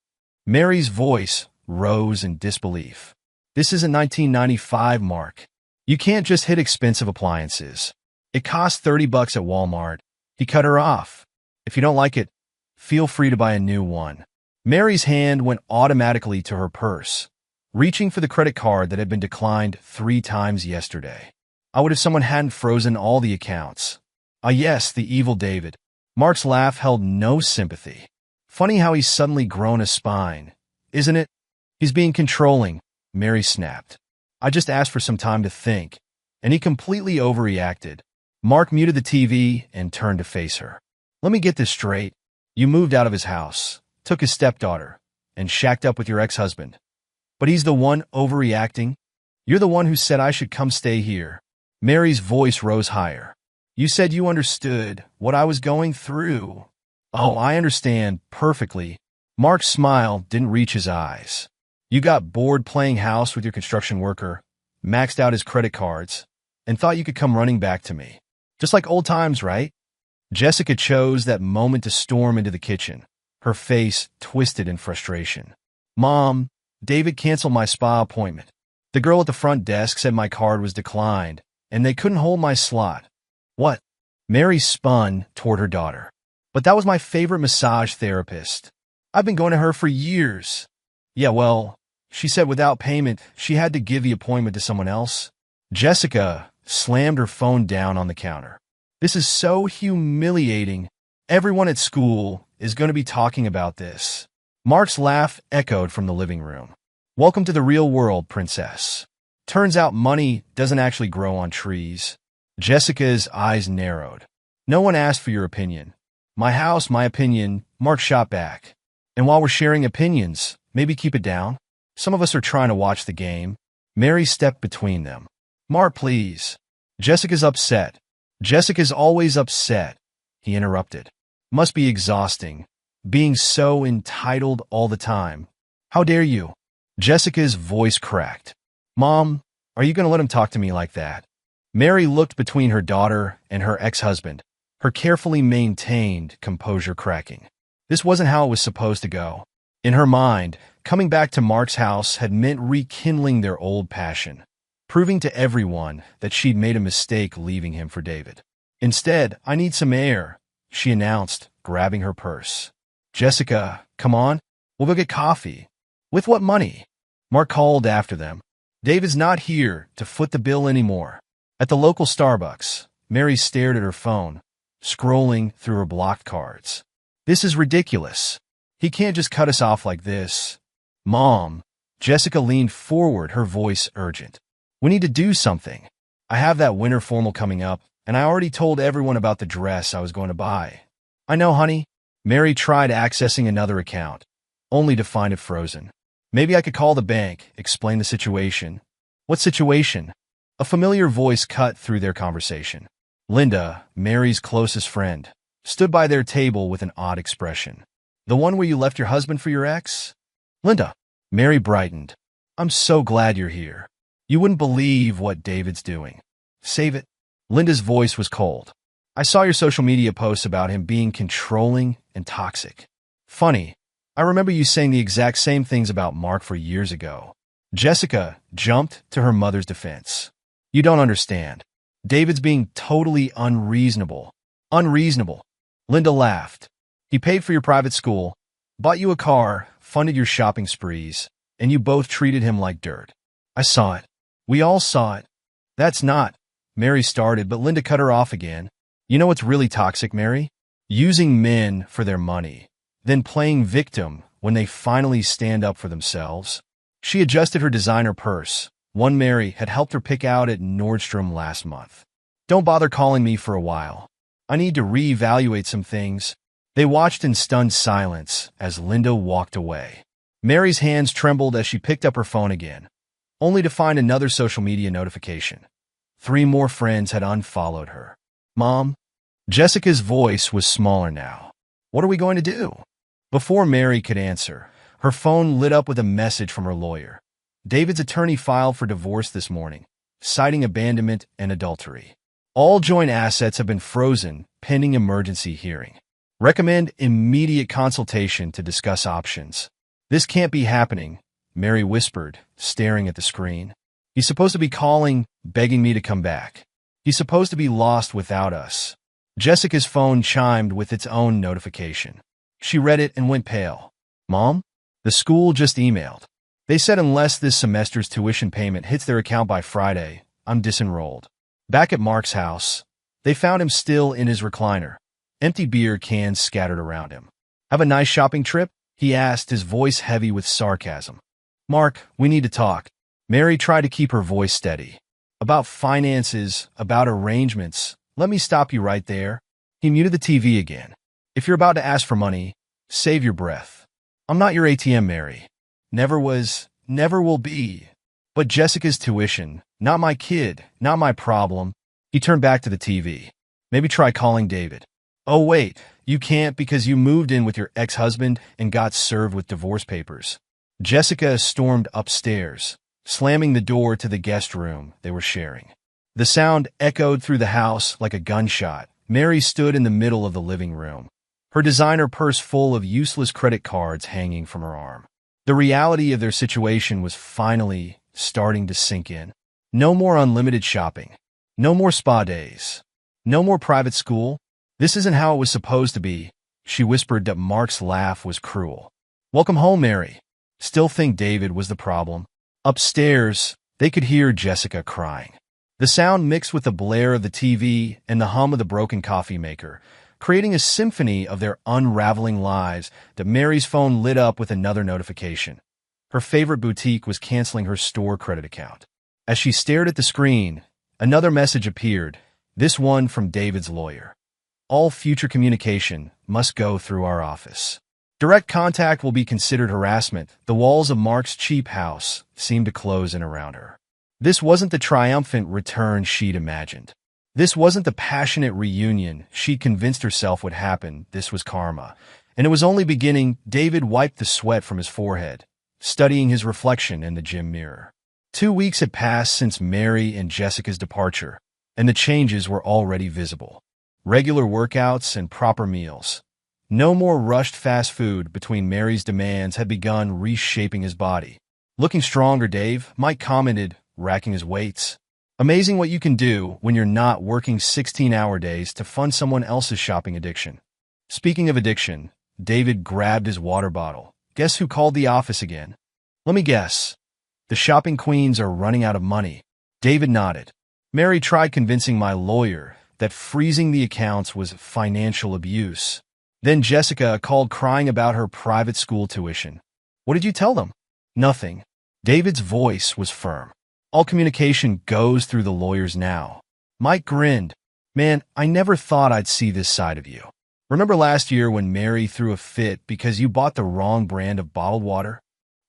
Speaker 2: Mary's voice rose in disbelief. This isn't 1995, Mark. You can't just hit expensive appliances. It costs $30 at Walmart. He cut her off. If you don't like it, feel free to buy a new one. Mary's hand went automatically to her purse, reaching for the credit card that had been declined 3 times yesterday. I would if someone hadn't frozen all the accounts. Ah yes, the evil David. Mark's laugh held no sympathy. Funny how he's suddenly grown a spine, isn't it? He's being controlling, Mary snapped. I just asked for some time to think, and he completely overreacted. Mark muted the TV and turned to face her. Let me get this straight. You moved out of his house, took his stepdaughter, and shacked up with your ex-husband. But he's the one overreacting? You're the one who said I should come stay here. Mary's voice rose higher. You said you understood what I was going through. Oh, I understand perfectly. Mark's smile didn't reach his eyes. You got bored playing house with your construction worker, maxed out his credit cards, and thought you could come running back to me. Just like old times, right? Jessica chose that moment to storm into the kitchen, her face twisted in frustration. Mom, David canceled my spa appointment. The girl at the front desk said my card was declined, and they couldn't hold my slot. What? Mary spun toward her daughter. But that was my favorite massage therapist. I've been going to her for years. Yeah, well, she said without payment, she had to give the appointment to someone else. Jessica slammed her phone down on the counter. This is so humiliating. Everyone at school is going to be talking about this. Mark's laugh echoed from the living room. Welcome to the real world, princess. Turns out money doesn't actually grow on trees. Jessica's eyes narrowed. No one asked for your opinion. My house, my opinion, Mark shot back. And while we're sharing opinions, maybe keep it down. Some of us are trying to watch the game. Mary stepped between them. Mark, please. Jessica's upset. Jessica's always upset, he interrupted. Must be exhausting, being so entitled all the time. How dare you? Jessica's voice cracked. Mom, are you going to let him talk to me like that? Mary looked between her daughter and her ex-husband, her carefully maintained composure cracking. This wasn't how it was supposed to go. In her mind, coming back to Mark's house had meant rekindling their old passion, proving to everyone that she'd made a mistake leaving him for David. Instead, I need some air, she announced, grabbing her purse. Jessica, come on, we'll go get coffee. With what money? Mark called after them. David's not here to foot the bill anymore. At the local Starbucks, Mary stared at her phone, scrolling through her blocked cards. This is ridiculous. He can't just cut us off like this. Mom, Jessica leaned forward, her voice urgent. We need to do something. I have that winter formal coming up, and I already told everyone about the dress I was going to buy. I know, honey. Mary tried accessing another account, only to find it frozen. Maybe I could call the bank, explain the situation. What situation? A familiar voice cut through their conversation. Linda, Mary's closest friend, stood by their table with an odd expression. The one where you left your husband for your ex? Linda. Mary brightened. I'm so glad you're here. You wouldn't believe what David's doing. Save it. Linda's voice was cold. I saw your social media posts about him being controlling and toxic. Funny. I remember you saying the exact same things about Mark for years ago. Jessica jumped to her mother's defense. You don't understand. David's being totally unreasonable. Unreasonable. Linda laughed. He paid for your private school, bought you a car, funded your shopping sprees, and you both treated him like dirt. I saw it. We all saw it. That's not. Mary started, but Linda cut her off again. You know what's really toxic, Mary? Using men for their money, then playing victim when they finally stand up for themselves. She adjusted her designer purse, one Mary had helped her pick out at Nordstrom last month. Don't bother calling me for a while. I need to reevaluate some things. They watched in stunned silence as Linda walked away. Mary's hands trembled as she picked up her phone again, only to find another social media notification. 3 more friends had unfollowed her. Mom? Jessica's voice was smaller now. What are we going to do? Before Mary could answer, her phone lit up with a message from her lawyer. David's attorney filed for divorce this morning, citing abandonment and adultery. All joint assets have been frozen pending emergency hearing. Recommend immediate consultation to discuss options. This can't be happening, Mary whispered, staring at the screen. He's supposed to be calling, begging me to come back. He's supposed to be lost without us. Jessica's phone chimed with its own notification. She read it and went pale. Mom? The school just emailed. They said unless this semester's tuition payment hits their account by Friday, I'm disenrolled. Back at Mark's house, they found him still in his recliner, empty beer cans scattered around him. Have a nice shopping trip? He asked, his voice heavy with sarcasm. Mark, we need to talk. Mary tried to keep her voice steady. About finances, about arrangements. Let me stop you right there. He muted the TV again. If you're about to ask for money, save your breath. I'm not your ATM, Mary. Never was, never will be. But Jessica's tuition, not my kid, not my problem. He turned back to the TV. Maybe try calling David. Oh, wait, you can't because you moved in with your ex-husband and got served with divorce papers. Jessica stormed upstairs, slamming the door to the guest room they were sharing. The sound echoed through the house like a gunshot. Mary stood in the middle of the living room, her designer purse full of useless credit cards hanging from her arm. The reality of their situation was finally starting to sink in. No more unlimited shopping. No more spa days. No more private school. This isn't how it was supposed to be. She whispered that Mark's laugh was cruel. Welcome home, Mary. Still think David was the problem. Upstairs, they could hear Jessica crying. The sound mixed with the blare of the TV and the hum of the broken coffee maker, creating a symphony of their unraveling lives that Mary's phone lit up with another notification. Her favorite boutique was canceling her store credit account. As she stared at the screen, another message appeared, this one from David's lawyer. All future communication must go through our office. Direct contact will be considered harassment. The walls of Mark's cheap house seemed to close in around her. This wasn't the triumphant return she'd imagined. This wasn't the passionate reunion she'd convinced herself would happen. This was karma. And it was only beginning. David wiped the sweat from his forehead, studying his reflection in the gym mirror. 2 weeks had passed since Mary and Jessica's departure, and the changes were already visible. Regular workouts and proper meals. No more rushed fast food between Mary's demands had begun reshaping his body. Looking stronger, Dave, Mike commented, racking his weights. Amazing what you can do when you're not working 16-hour days to fund someone else's shopping addiction. Speaking of addiction, David grabbed his water bottle. Guess who called the office again? Let me guess. The shopping queens are running out of money. David nodded. Mary tried convincing my lawyer that freezing the accounts was financial abuse. Then Jessica called crying about her private school tuition. What did you tell them? Nothing. David's voice was firm. All communication goes through the lawyers now. Mike grinned. Man, I never thought I'd see this side of you. Remember last year when Mary threw a fit because you bought the wrong brand of bottled water?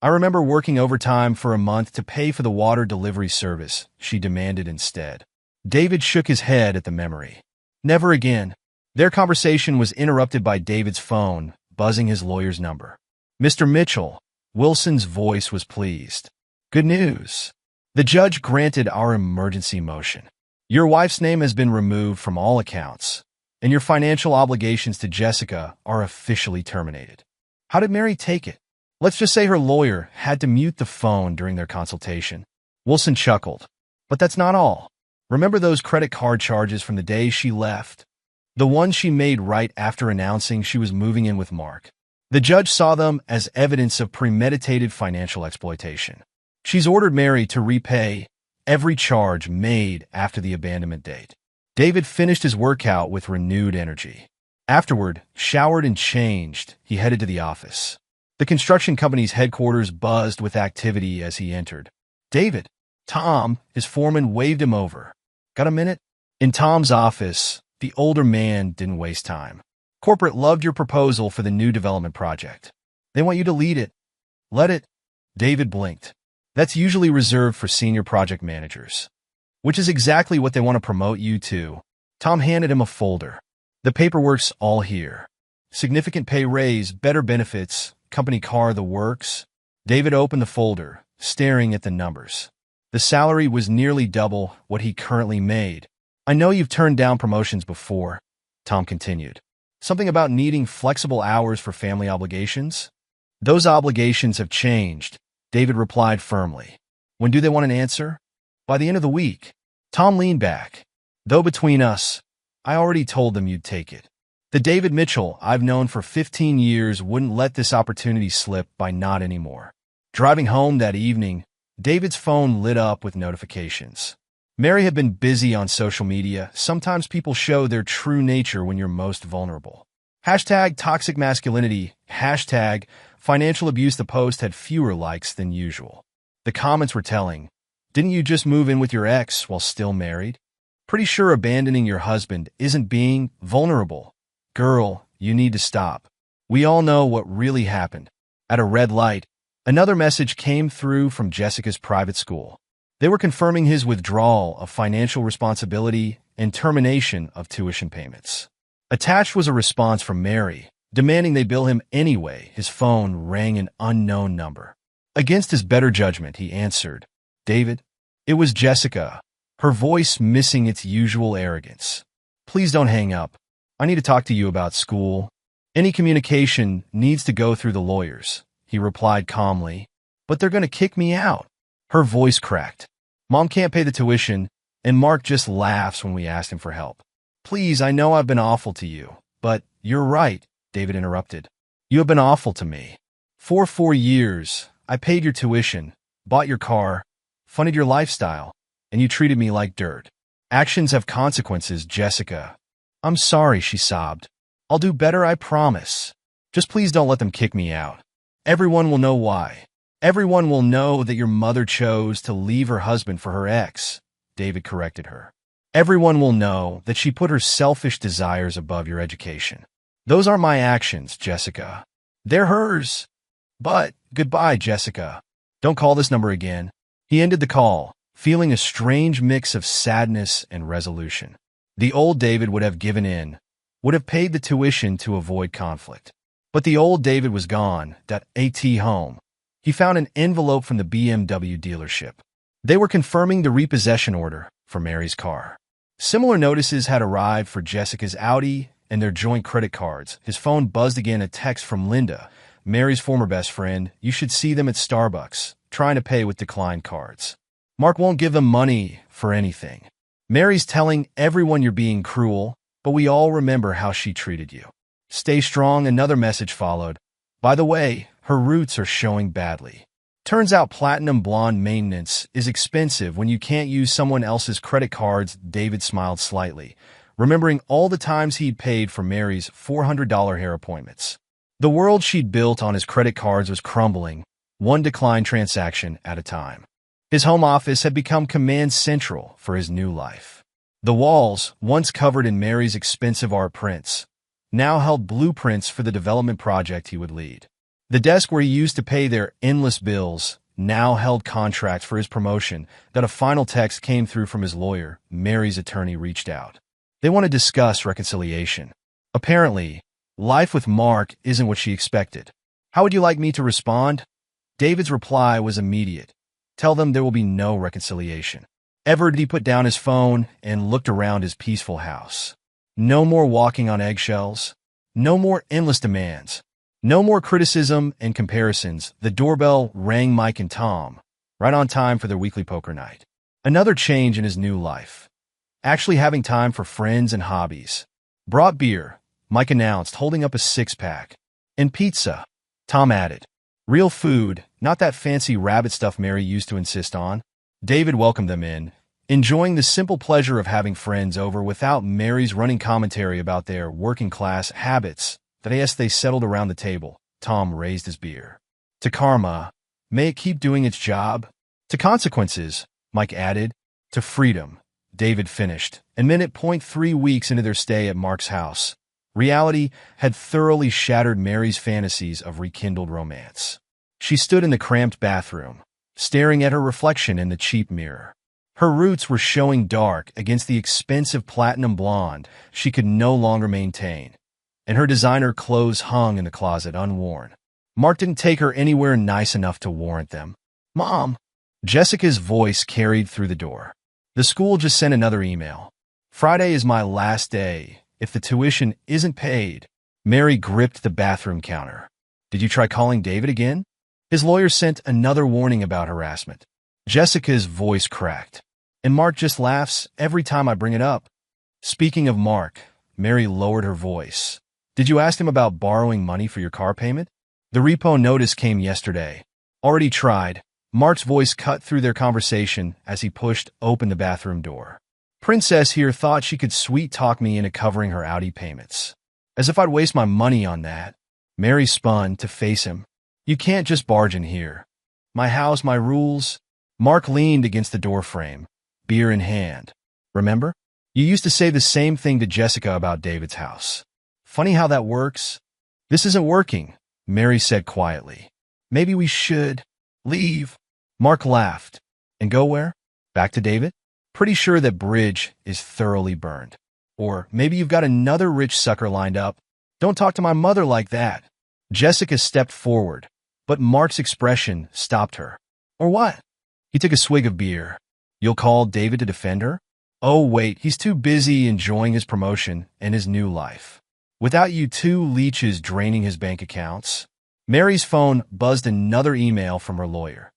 Speaker 2: I remember working overtime for a month to pay for the water delivery service she demanded instead. David shook his head at the memory. Never again. Their conversation was interrupted by David's phone, buzzing his lawyer's number. Mr. Mitchell, Wilson's voice was pleased. Good news. The judge granted our emergency motion. Your wife's name has been removed from all accounts, and your financial obligations to Jessica are officially terminated. How did Mary take it? Let's just say her lawyer had to mute the phone during their consultation. Wilson chuckled. But that's not all. Remember those credit card charges from the day she left? The ones she made right after announcing she was moving in with Mark. The judge saw them as evidence of premeditated financial exploitation. She's ordered Mary to repay every charge made after the abandonment date. David finished his workout with renewed energy. Afterward, showered and changed, he headed to the office. The construction company's headquarters buzzed with activity as he entered. David, Tom, his foreman, waved him over. Got a minute? In Tom's office, the older man didn't waste time. Corporate loved your proposal for the new development project. They want you to lead it. Let it. David blinked. That's usually reserved for senior project managers. Which is exactly what they want to promote you to. Tom handed him a folder. The paperwork's all here. Significant pay raise, better benefits, company car, the works. David opened the folder, staring at the numbers. The salary was nearly double what he currently made. I know you've turned down promotions before, Tom continued. Something about needing flexible hours for family obligations? Those obligations have changed, David replied firmly. When do they want an answer? By the end of the week. Tom leaned back. Though between us, I already told them you'd take it. The David Mitchell I've known for 15 years wouldn't let this opportunity slip by not anymore. Driving home that evening, David's phone lit up with notifications. Mary had been busy on social media. Sometimes people show their true nature when you're most vulnerable. Hashtag toxic masculinity, hashtag financial abuse. The post had fewer likes than usual. The comments were telling. Didn't you just move in with your ex while still married? Pretty sure abandoning your husband isn't being vulnerable. Girl, you need to stop. We all know what really happened. At a red light, another message came through from Jessica's private school. They were confirming his withdrawal of financial responsibility and termination of tuition payments. Attached was a response from Mary, demanding they bill him anyway. His phone rang an unknown number. Against his better judgment, he answered. David? It was Jessica, her voice missing its usual arrogance. Please don't hang up. I need to talk to you about school. Any communication needs to go through the lawyers, he replied calmly. But they're going to kick me out. Her voice cracked. Mom can't pay the tuition, and Mark just laughs when we ask him for help. Please, I know I've been awful to you, but you're right, David interrupted. You have been awful to me. For 4 years, I paid your tuition, bought your car, funded your lifestyle, and you treated me like dirt. Actions have consequences, Jessica. I'm sorry, she sobbed. I'll do better, I promise. Just please don't let them kick me out. Everyone will know why. Everyone will know that your mother chose to leave her husband for her ex, David corrected her. Everyone will know that she put her selfish desires above your education. Those aren't my actions, Jessica. They're hers. But goodbye, Jessica. Don't call this number again. He ended the call, feeling a strange mix of sadness and resolution. The old David would have given in, would have paid the tuition to avoid conflict. But the old David was gone, at home. He found an envelope from the BMW dealership. They were confirming the repossession order for Mary's car. Similar notices had arrived for Jessica's Audi and their joint credit cards. His phone buzzed again, a text from Linda, Mary's former best friend. You should see them at Starbucks, trying to pay with declined cards. Mark won't give them money for anything. Mary's telling everyone you're being cruel, but we all remember how she treated you. Stay strong, another message followed. By the way, her roots are showing badly. Turns out platinum blonde maintenance is expensive when you can't use someone else's credit cards. David smiled slightly, remembering all the times he'd paid for Mary's $400 hair appointments. The world she'd built on his credit cards was crumbling, one declined transaction at a time. His home office had become command central for his new life. The walls, once covered in Mary's expensive art prints, now held blueprints for the development project he would lead. The desk where he used to pay their endless bills now held contracts for his promotion. That a final text came through from his lawyer. Mary's attorney reached out. They want to discuss reconciliation. Apparently, life with Mark isn't what she expected. How would you like me to respond? David's reply was immediate. Tell them there will be no reconciliation. Ever did he put down his phone and looked around his peaceful house. No more walking on eggshells. No more endless demands. No more criticism and comparisons. The doorbell rang. Mike and Tom, right on time for their weekly poker night. Another change in his new life. Actually having time for friends and hobbies. Brought beer, Mike announced, holding up a six-pack. And pizza, Tom added. Real food, not that fancy rabbit stuff Mary used to insist on. David welcomed them in, enjoying the simple pleasure of having friends over without Mary's running commentary about their working-class habits. As they settled around the table, Tom raised his beer. To karma, may it keep doing its job. To consequences, Mike added. To freedom, David finished. And minute 3 weeks into their stay at Mark's house, reality had thoroughly shattered Mary's fantasies of rekindled romance. She stood in the cramped bathroom, staring at her reflection in the cheap mirror. Her roots were showing dark against the expensive platinum blonde she could no longer maintain, and her designer clothes hung in the closet unworn. Mark didn't take her anywhere nice enough to warrant them. Mom! Jessica's voice carried through the door. The school just sent another email. Friday is my last day. If the tuition isn't paid. Mary gripped the bathroom counter. Did you try calling David again? His lawyer sent another warning about harassment. Jessica's voice cracked. And Mark just laughs every time I bring it up. Speaking of Mark, Mary lowered her voice. Did you ask him about borrowing money for your car payment? The repo notice came yesterday. Already tried. Mark's voice cut through their conversation as he pushed open the bathroom door. Princess here thought she could sweet-talk me into covering her Audi payments. As if I'd waste my money on that. Mary spun to face him. You can't just barge in here. My house, my rules. Mark leaned against the doorframe, beer in hand. Remember? You used to say the same thing to Jessica about David's house. Funny how that works. This isn't working, Mary said quietly. Maybe we should leave. Mark laughed. And go where? Back to David? Pretty sure that bridge is thoroughly burned. Or maybe you've got another rich sucker lined up. Don't talk to my mother like that. Jessica stepped forward, but Mark's expression stopped her. Or what? He took a swig of beer. You'll call David to defend her? Oh, wait, he's too busy enjoying his promotion and his new life. Without you two leeches draining his bank accounts. Mary's phone buzzed another email from her lawyer.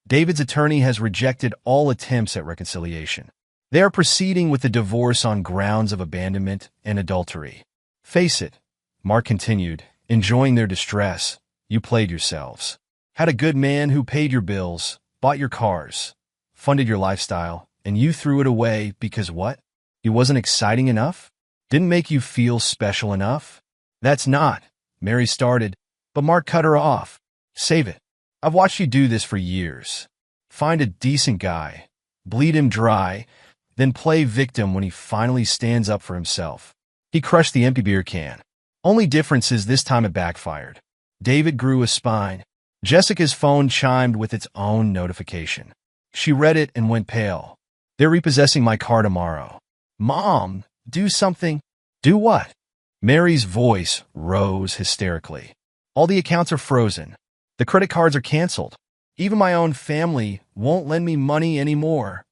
Speaker 2: David's attorney has rejected all attempts at reconciliation. They are proceeding with the divorce on grounds of abandonment and adultery. Face it, Mark continued, enjoying their distress. You played yourselves. Had a good man who paid your bills, bought your cars, funded your lifestyle, and you threw it away because what? He wasn't exciting enough? Didn't make you feel special enough? That's not, Mary started, but Mark cut her off. Save it. I've watched you do this for years. Find a decent guy, bleed him dry, then play victim when he finally stands up for himself. He crushed the empty beer can. Only difference is this time it backfired. David grew a spine. Jessica's phone chimed with its own notification. She read it and went pale. They're repossessing my car tomorrow. Mom, do something. Do what? Mary's voice rose hysterically. All the accounts are frozen. The credit cards are canceled. Even my own family won't lend me money anymore.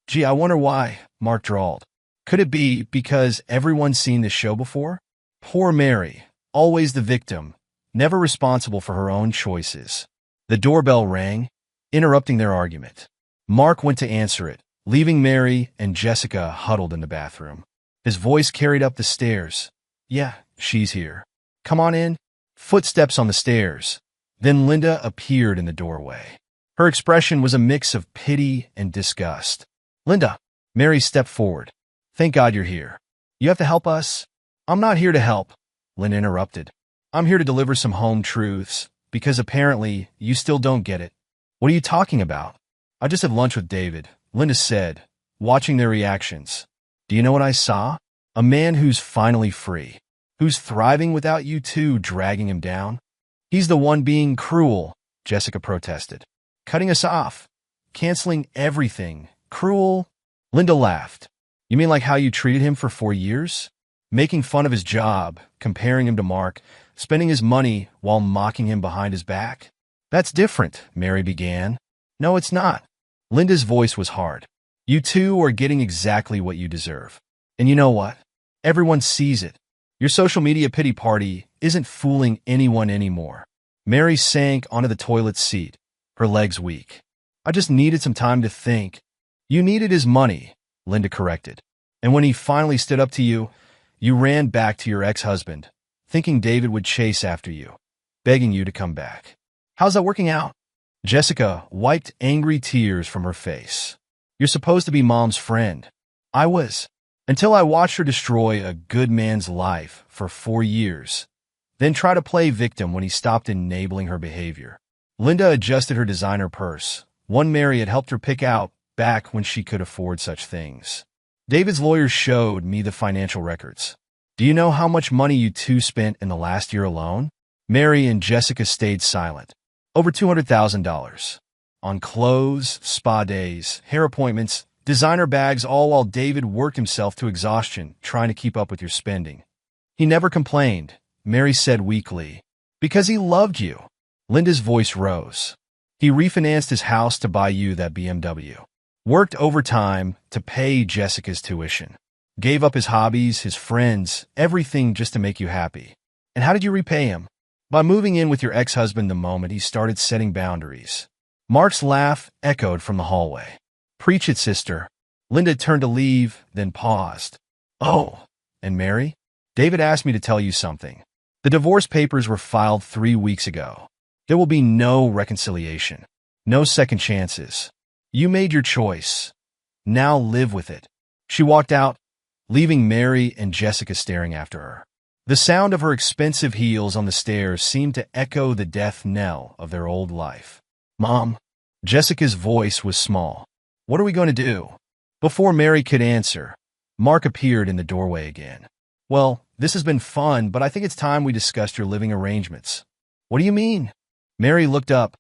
Speaker 2: Gee, I wonder why, Mark drawled. Could it be because everyone's seen this show before? Poor Mary, always the victim, never responsible for her own choices. The doorbell rang, interrupting their argument. Mark went to answer it, leaving Mary and Jessica huddled in the bathroom. His voice carried up the stairs. Yeah, she's here. Come on in. Footsteps on the stairs. Then Linda appeared in the doorway. Her expression was a mix of pity and disgust. Linda, Mary stepped forward. Thank God you're here. You have to help us? I'm not here to help, Linda interrupted. I'm here to deliver some home truths, because apparently you still don't get it. What are you talking about? I just had lunch with David, Linda said, watching their reactions. Do you know what I saw? A man who's finally free, who's thriving without you two dragging him down. He's the one being cruel, Jessica protested. Cutting us off, canceling everything. Cruel? Linda laughed. You mean like how you treated him for 4 years? Making fun of his job, comparing him to Mark, spending his money while mocking him behind his back? That's different, Mary began. No, it's not. Linda's voice was hard. You two are getting exactly what you deserve. And you know what? Everyone sees it. Your social media pity party isn't fooling anyone anymore. Mary sank onto the toilet seat, her legs weak. I just needed some time to think. You needed his money, Linda corrected. And when he finally stood up to you, you ran back to your ex-husband, thinking David would chase after you, begging you to come back. How's that working out? Jessica wiped angry tears from her face. You're supposed to be Mom's friend. I was. Until I watched her destroy a good man's life for 4 years, then try to play victim when he stopped enabling her behavior. Linda adjusted her designer purse, one Mary had helped her pick out back when she could afford such things. David's lawyers showed me the financial records. Do you know how much money you two spent in the last year alone? Mary and Jessica stayed silent. Over $200,000. On clothes, spa days, hair appointments, designer bags, all while David worked himself to exhaustion trying to keep up with your spending. He never complained, Mary said weakly. Because he loved you. Linda's voice rose. He refinanced his house to buy you that BMW. Worked overtime to pay Jessica's tuition. Gave up his hobbies, his friends, everything just to make you happy. And how did you repay him? By moving in with your ex-husband the moment he started setting boundaries. Mark's laugh echoed from the hallway. Preach it, sister. Linda turned to leave, then paused. Oh, and Mary? David asked me to tell you something. The divorce papers were filed 3 weeks ago. There will be no reconciliation. No second chances. You made your choice. Now live with it. She walked out, leaving Mary and Jessica staring after her. The sound of her expensive heels on the stairs seemed to echo the death knell of their old life. Mom. Jessica's voice was small. What are we going to do? Before Mary could answer, Mark appeared in the doorway again. Well, this has been fun, but I think it's time we discussed your living arrangements. What do you mean? Mary looked up,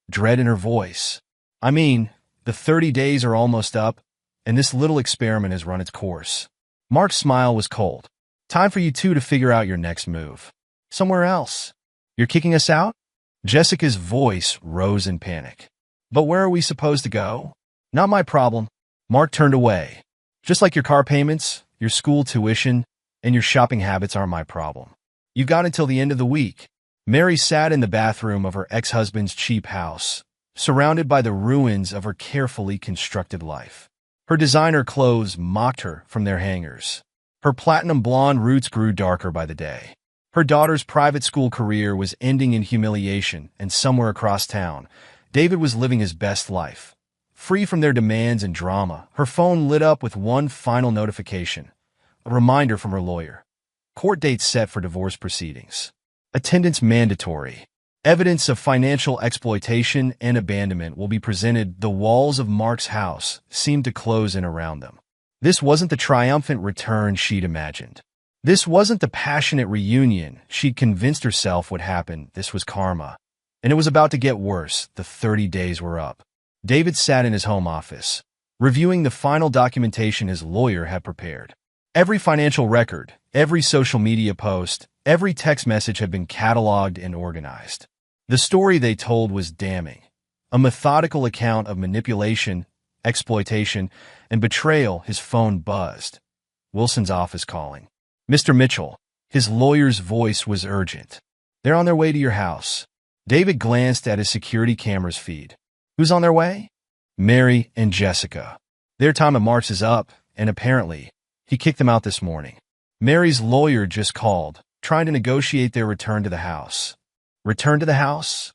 Speaker 2: dread in her voice. I mean, the 30 days are almost up, and this little experiment has run its course. Mark's smile was cold. Time for you two to figure out your next move. Somewhere else. You're kicking us out? Jessica's voice rose in panic. But where are we supposed to go? Not my problem. Mark turned away. Just like your car payments, your school tuition, and your shopping habits aren't my problem. You've got until the end of the week. Mary sat in the bathroom of her ex-husband's cheap house, surrounded by the ruins of her carefully constructed life. Her designer clothes mocked her from their hangers. Her platinum blonde roots grew darker by the day. Her daughter's private school career was ending in humiliation, and somewhere across town, David was living his best life. Free from their demands and drama, her phone lit up with one final notification, a reminder from her lawyer. Court date set for divorce proceedings. Attendance mandatory. Evidence of financial exploitation and abandonment will be presented. The walls of Mark's house seemed to close in around them. This wasn't the triumphant return she'd imagined. This wasn't the passionate reunion she'd convinced herself would happen. This was karma. And it was about to get worse. The 30 days were up. David sat in his home office, reviewing the final documentation his lawyer had prepared. Every financial record, every social media post, every text message had been cataloged and organized. The story they told was damning. A methodical account of manipulation, exploitation, and betrayal. His phone buzzed. Wilson's office calling. Mr. Mitchell. His lawyer's voice was urgent. They're on their way to your house. David glanced at his security camera's feed. Who's on their way? Mary and Jessica. Their time at Mark's is up, and apparently, he kicked them out this morning. Mary's lawyer just called, trying to negotiate their return to the house. Return to the house?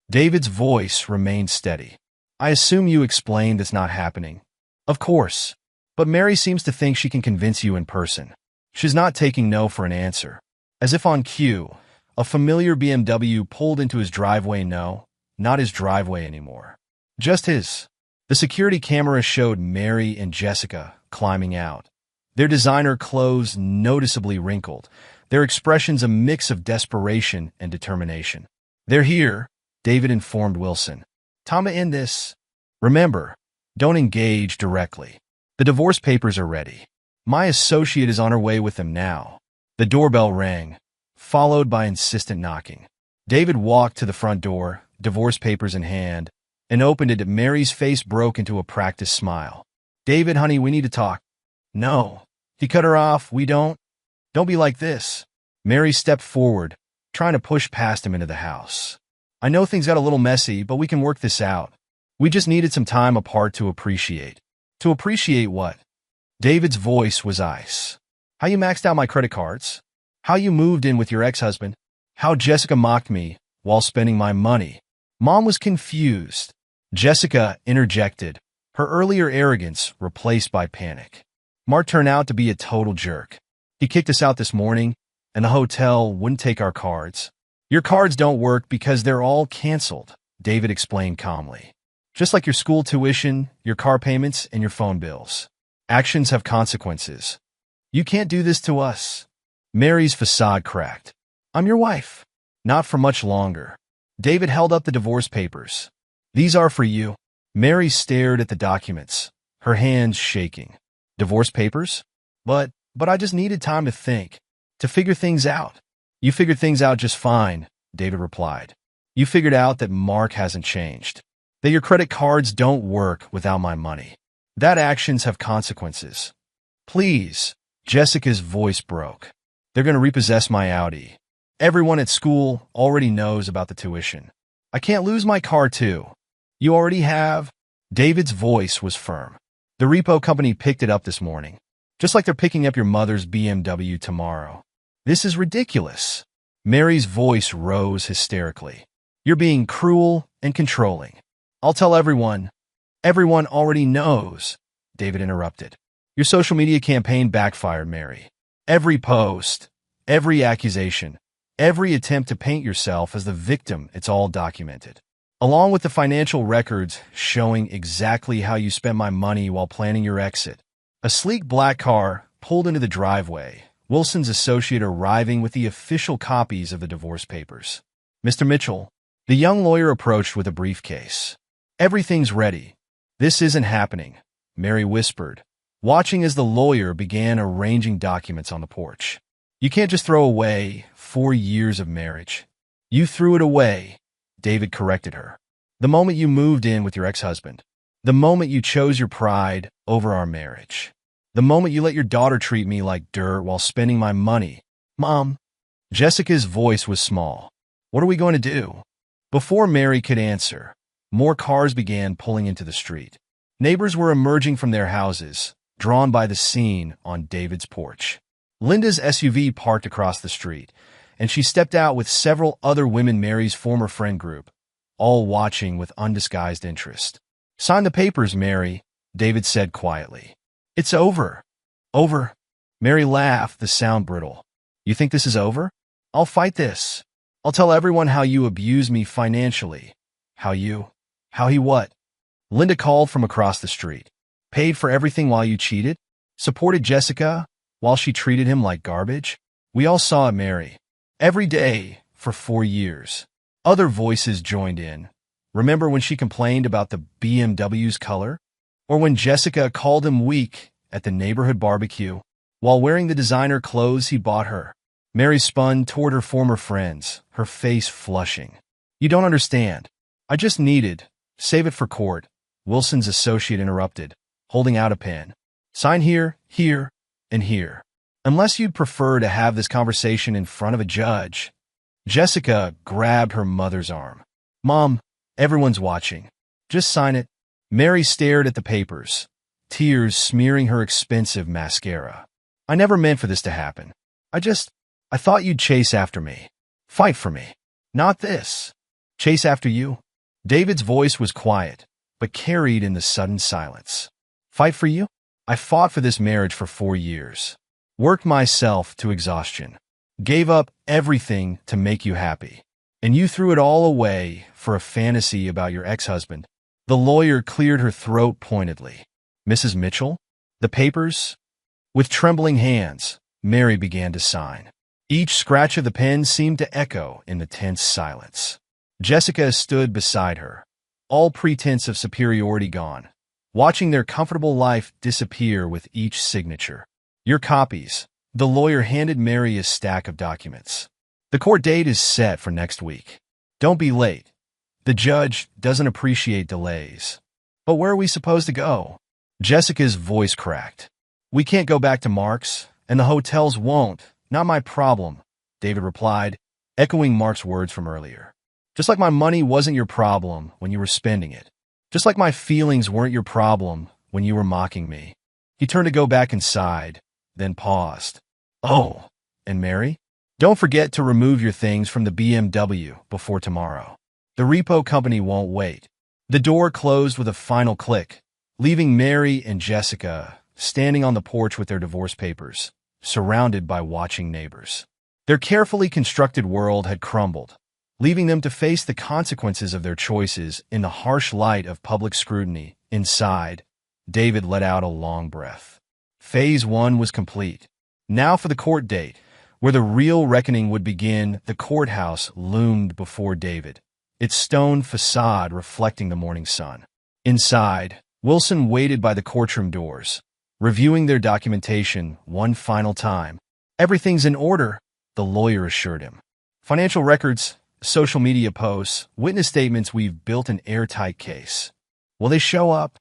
Speaker 2: David's voice remained steady. I assume you explained it's not happening. Of course. But Mary seems to think she can convince you in person. She's not taking no for an answer. As if on cue, a familiar BMW pulled into his driveway. No, not his driveway anymore. Just his. The security camera showed Mary and Jessica climbing out. Their designer clothes noticeably wrinkled, their expressions a mix of desperation and determination. They're here, David informed Wilson. Time to end this. Remember, don't engage directly. The divorce papers are ready. My associate is on her way with them now. The doorbell rang, followed by insistent knocking. David walked to the front door, divorce papers in hand, and opened it. Mary's face broke into a practiced smile. David, honey, we need to talk. No. He cut her off. We don't. Don't be like this. Mary stepped forward, trying to push past him into the house. I know things got a little messy, but we can work this out. We just needed some time apart to appreciate. To appreciate what? David's voice was ice. How you maxed out my credit cards? How you moved in with your ex-husband? How Jessica mocked me while spending my money? Mom was confused. Jessica interjected, her earlier arrogance replaced by panic. Mark turned out to be a total jerk. He kicked us out this morning, and the hotel wouldn't take our cards. Your cards don't work because they're all canceled, David explained calmly. Just like your school tuition, your car payments, and your phone bills. Actions have consequences. You can't do this to us. Mary's facade cracked. I'm your wife. Not for much longer. David held up the divorce papers. These are for you. Mary stared at the documents, her hands shaking. Divorce papers? But I just needed time to think, to figure things out. You figured things out just fine, David replied. You figured out that Mark hasn't changed, that your credit cards don't work without my money, that actions have consequences. Please, Jessica's voice broke. They're going to repossess my Audi. Everyone at school already knows about the tuition. I can't lose my car too. You already have? David's voice was firm. The repo company picked it up this morning, just like they're picking up your mother's BMW tomorrow. This is ridiculous. Mary's voice rose hysterically. You're being cruel and controlling. I'll tell everyone. Everyone already knows, David interrupted. Your social media campaign backfired, Mary. Every post, every accusation, every attempt to paint yourself as the victim, it's all documented. Along with the financial records showing exactly how you spent my money while planning your exit. A sleek black car pulled into the driveway, Wilson's associate arriving with the official copies of the divorce papers. Mr. Mitchell, the young lawyer approached with a briefcase. Everything's ready. This isn't happening, Mary whispered, watching as the lawyer began arranging documents on the porch. You can't just throw away 4 years of marriage. You threw it away, David corrected her. The moment you moved in with your ex-husband. The moment you chose your pride over our marriage. The moment you let your daughter treat me like dirt while spending my money. Mom. Jessica's voice was small. What are we going to do? Before Mary could answer, more cars began pulling into the street. Neighbors were emerging from their houses, drawn by the scene on David's porch. Linda's SUV parked across the street, and she stepped out with several other women Mary's former friend group, all watching with undisguised interest. Sign the papers, Mary, David said quietly. It's over. Over. Mary laughed, the sound brittle. You think this is over? I'll fight this. I'll tell everyone how you abused me financially. How he what? Linda called from across the street. Paid for everything while you cheated? Supported Jessica while she treated him like garbage? We all saw it, Mary. Every day for 4 years. Other voices joined in. Remember when she complained about the BMW's color? Or when Jessica called him weak at the neighborhood barbecue while wearing the designer clothes he bought her? Mary spun toward her former friends, her face flushing. You don't understand. I just needed. Save it for court. Wilson's associate interrupted, holding out a pen. Sign here, here, and here. Unless you'd prefer to have this conversation in front of a judge. Jessica grabbed her mother's arm. Mom, everyone's watching. Just sign it. Mary stared at the papers, tears smearing her expensive mascara. I never meant for this to happen. I thought you'd chase after me. Fight for me. Not this. Chase after you? David's voice was quiet, but carried in the sudden silence. Fight for you? I fought for this marriage for 4 years. Worked myself to exhaustion. Gave up everything to make you happy. And you threw it all away for a fantasy about your ex-husband. The lawyer cleared her throat pointedly. Mrs. Mitchell? The papers? With trembling hands, Mary began to sign. Each scratch of the pen seemed to echo in the tense silence. Jessica stood beside her, all pretense of superiority gone, watching their comfortable life disappear with each signature. Your copies. The lawyer handed Mary a stack of documents. The court date is set for next week. Don't be late. The judge doesn't appreciate delays. But where are we supposed to go? Jessica's voice cracked. We can't go back to Mark's, and the hotels won't. Not my problem, David replied, echoing Mark's words from earlier. Just like my money wasn't your problem when you were spending it. Just like my feelings weren't your problem when you were mocking me. He turned to go back inside, then paused. Oh, and Mary? Don't forget to remove your things from the BMW before tomorrow. The repo company won't wait. The door closed with a final click, leaving Mary and Jessica standing on the porch with their divorce papers, surrounded by watching neighbors. Their carefully constructed world had crumbled, leaving them to face the consequences of their choices in the harsh light of public scrutiny. Inside, David let out a long breath. Phase 1 was complete. Now for the court date, where the real reckoning would begin. The courthouse loomed before David, its stone facade reflecting the morning sun. Inside, Wilson waited by the courtroom doors, reviewing their documentation one final time. Everything's in order, the lawyer assured him. Financial records, social media posts, witness statements. We've built an airtight case. Will they show up?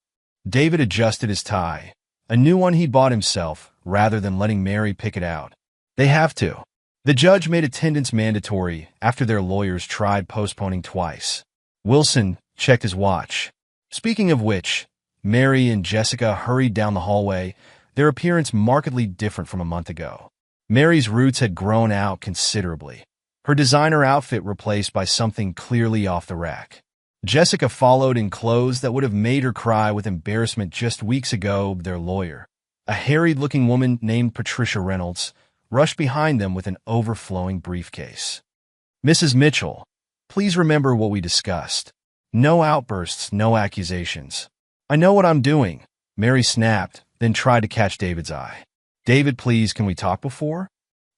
Speaker 2: David adjusted his tie, a new one he bought himself, rather than letting Mary pick it out. They have to. The judge made attendance mandatory after their lawyers tried postponing twice. Wilson checked his watch. Speaking of which, Mary and Jessica hurried down the hallway, their appearance markedly different from a month ago. Mary's roots had grown out considerably, her designer outfit replaced by something clearly off the rack. Jessica followed in clothes that would have made her cry with embarrassment just weeks ago. Their lawyer, a harried-looking woman named Patricia Reynolds, rushed behind them with an overflowing briefcase. Mrs. Mitchell, please remember what we discussed. No outbursts, no accusations. I know what I'm doing, Mary snapped, then tried to catch David's eye. David, please, can we talk before?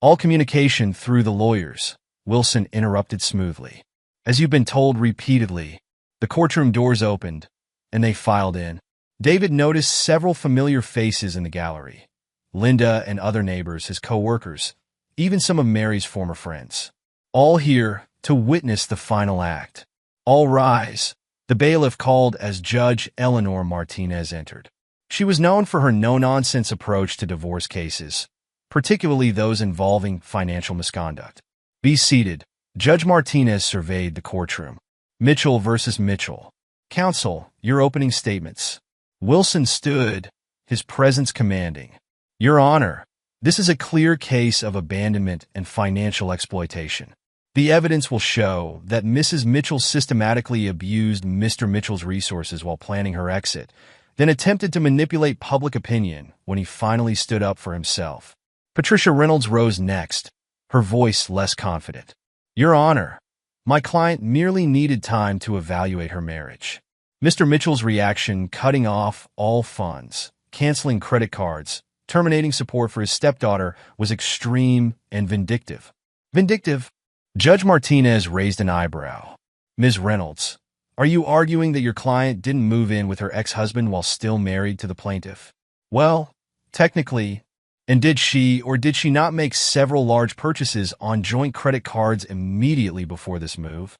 Speaker 2: All communication through the lawyers, Wilson interrupted smoothly. As you've been told repeatedly, the courtroom doors opened, and they filed in. David noticed several familiar faces in the gallery. Linda and other neighbors, his co-workers, even some of Mary's former friends. All here to witness the final act. All rise, the bailiff called as Judge Eleanor Martinez entered. She was known for her no-nonsense approach to divorce cases, particularly those involving financial misconduct. Be seated. Judge Martinez surveyed the courtroom. Mitchell versus Mitchell. Counsel, your opening statements. Wilson stood, his presence commanding. Your Honor, this is a clear case of abandonment and financial exploitation. The evidence will show that Mrs. Mitchell systematically abused Mr. Mitchell's resources while planning her exit, then attempted to manipulate public opinion when he finally stood up for himself. Patricia Reynolds rose next, her voice less confident. Your Honor, my client merely needed time to evaluate her marriage. Mr. Mitchell's reaction, cutting off all funds, canceling credit cards, terminating support for his stepdaughter, was extreme and vindictive. Vindictive? Judge Martinez raised an eyebrow. Ms. Reynolds, are you arguing that your client didn't move in with her ex-husband while still married to the plaintiff? Well, technically. And did she or did she not make several large purchases on joint credit cards immediately before this move?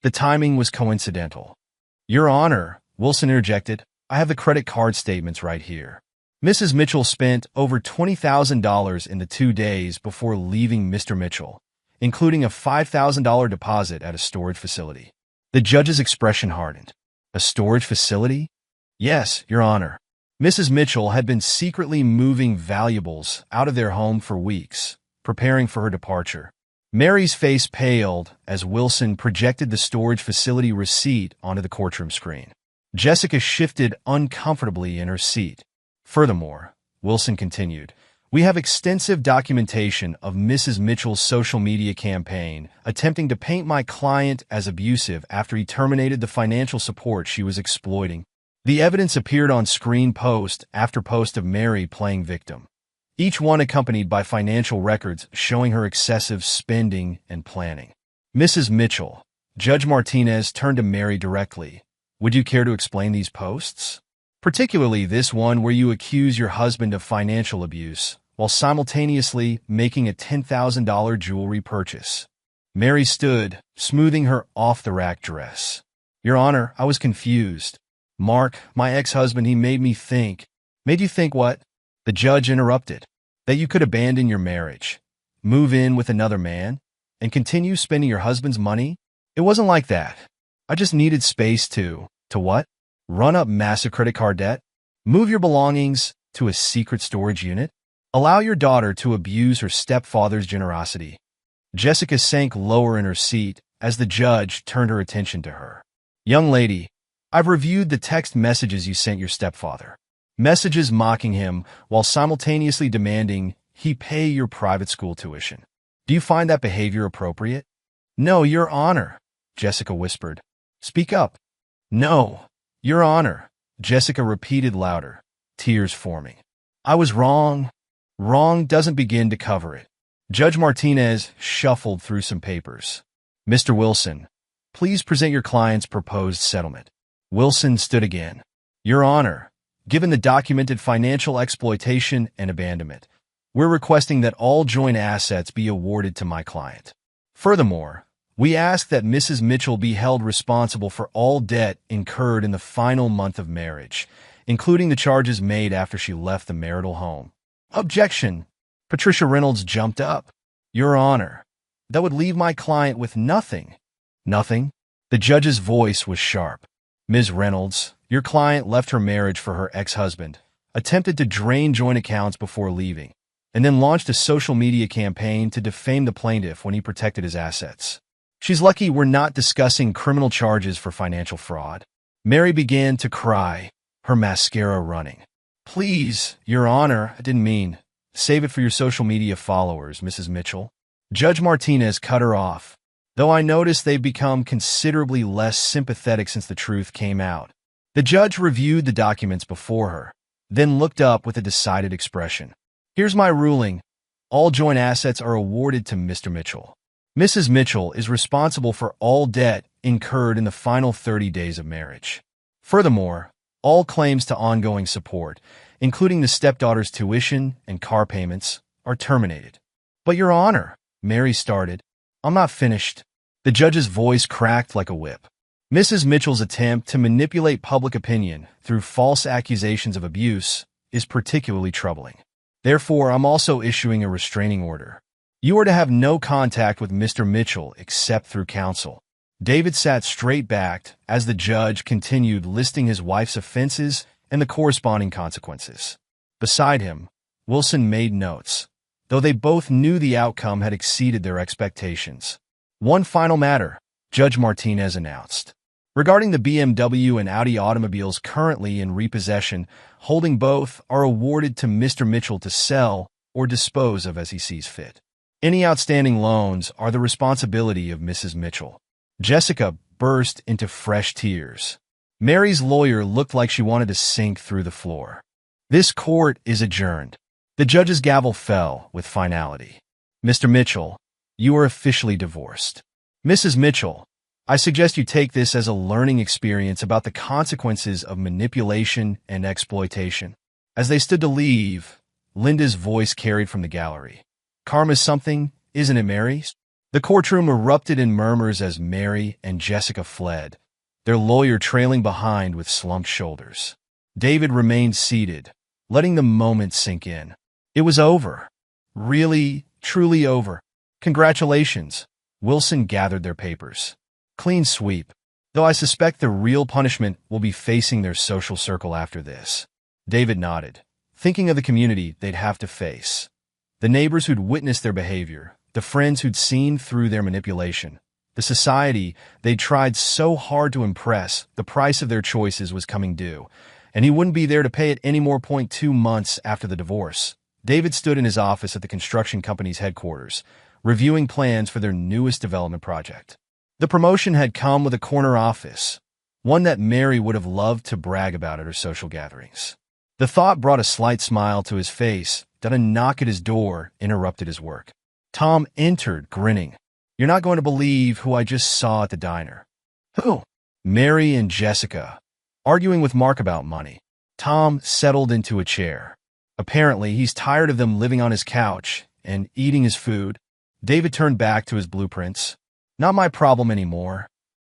Speaker 2: The timing was coincidental. Your Honor, Wilson interjected, I have the credit card statements right here. Mrs. Mitchell spent over $20,000 in the 2 days before leaving Mr. Mitchell, including a $5,000 deposit at a storage facility. The judge's expression hardened. A storage facility? Yes, Your Honor. Mrs. Mitchell had been secretly moving valuables out of their home for weeks, preparing for her departure. Mary's face paled as Wilson projected the storage facility receipt onto the courtroom screen. Jessica shifted uncomfortably in her seat. Furthermore, Wilson continued, we have extensive documentation of Mrs. Mitchell's social media campaign attempting to paint my client as abusive after he terminated the financial support she was exploiting. The evidence appeared on screen post after post of Mary playing victim, each one accompanied by financial records showing her excessive spending and planning. Mrs. Mitchell, Judge Martinez turned to Mary directly. Would you care to explain these posts? Particularly this one where you accuse your husband of financial abuse while simultaneously making a $10,000 jewelry purchase. Mary stood, smoothing her off-the-rack dress. Your Honor, I was confused. Mark, my ex-husband, he made me think. Made you think what? The judge interrupted. That you could abandon your marriage, move in with another man, and continue spending your husband's money? It wasn't like that. I just needed space to what? Run up massive credit card debt? Move your belongings to a secret storage unit? Allow your daughter to abuse her stepfather's generosity? Jessica sank lower in her seat as the judge turned her attention to her. Young lady, I've reviewed the text messages you sent your stepfather. Messages mocking him while simultaneously demanding he pay your private school tuition. Do you find that behavior appropriate? No, Your Honor, Jessica whispered. Speak up. No, Your Honor, Jessica repeated louder, tears forming. I was wrong. Wrong doesn't begin to cover it. Judge Martinez shuffled through some papers. Mr. Wilson, please present your client's proposed settlement. Wilson stood again. Your Honor, given the documented financial exploitation and abandonment, we're requesting that all joint assets be awarded to my client. Furthermore, we ask that Mrs. Mitchell be held responsible for all debt incurred in the final month of marriage, including the charges made after she left the marital home. Objection! Patricia Reynolds jumped up. Your Honor, that would leave my client with nothing. Nothing? The judge's voice was sharp. Ms. Reynolds, your client left her marriage for her ex-husband, attempted to drain joint accounts before leaving, and then launched a social media campaign to defame the plaintiff when he protected his assets. She's lucky we're not discussing criminal charges for financial fraud. Mary began to cry, her mascara running. Please, Your Honor, I didn't mean. Save it for your social media followers, Mrs. Mitchell. Judge Martinez cut her off, though I noticed they've become considerably less sympathetic since the truth came out. The judge reviewed the documents before her, then looked up with a decided expression. Here's my ruling. All joint assets are awarded to Mr. Mitchell. Mrs. Mitchell is responsible for all debt incurred in the final 30 days of marriage. Furthermore, all claims to ongoing support, including the stepdaughter's tuition and car payments, are terminated. But Your Honor, Mary started, I'm not finished. The judge's voice cracked like a whip. Mrs. Mitchell's attempt to manipulate public opinion through false accusations of abuse is particularly troubling. Therefore, I'm also issuing a restraining order. You are to have no contact with Mr. Mitchell except through counsel. David sat straight-backed as the judge continued listing his wife's offenses and the corresponding consequences. Beside him, Wilson made notes, though they both knew the outcome had exceeded their expectations. One final matter, Judge Martinez announced. Regarding the BMW and Audi automobiles currently in repossession, holding both are awarded to Mr. Mitchell to sell or dispose of as he sees fit. Any outstanding loans are the responsibility of Mrs. Mitchell. Jessica burst into fresh tears. Mary's lawyer looked like she wanted to sink through the floor. This court is adjourned. The judge's gavel fell with finality. Mr. Mitchell, you are officially divorced. Mrs. Mitchell, I suggest you take this as a learning experience about the consequences of manipulation and exploitation. As they stood to leave, Linda's voice carried from the gallery. Karma's something, isn't it, Mary? The courtroom erupted in murmurs as Mary and Jessica fled, their lawyer trailing behind with slumped shoulders. David remained seated, letting the moment sink in. It was over. Really, truly over. Congratulations. Wilson gathered their papers. Clean sweep. Though I suspect the real punishment will be facing their social circle after this. David nodded, thinking of the community they'd have to face. The neighbors who'd witnessed their behavior, the friends who'd seen through their manipulation, the society they'd tried so hard to impress. The price of their choices was coming due, and he wouldn't be there to pay it any more. 2 months after the divorce, David stood in his office at the construction company's headquarters, reviewing plans for their newest development project. The promotion had come with a corner office, one that Mary would have loved to brag about at her social gatherings. The thought brought a slight smile to his face, then a knock at his door interrupted his work. Tom entered, grinning. You're not going to believe who I just saw at the diner. Who? Mary and Jessica, arguing with Mark about money. Tom settled into a chair. Apparently, he's tired of them living on his couch and eating his food. David turned back to his blueprints. Not my problem anymore.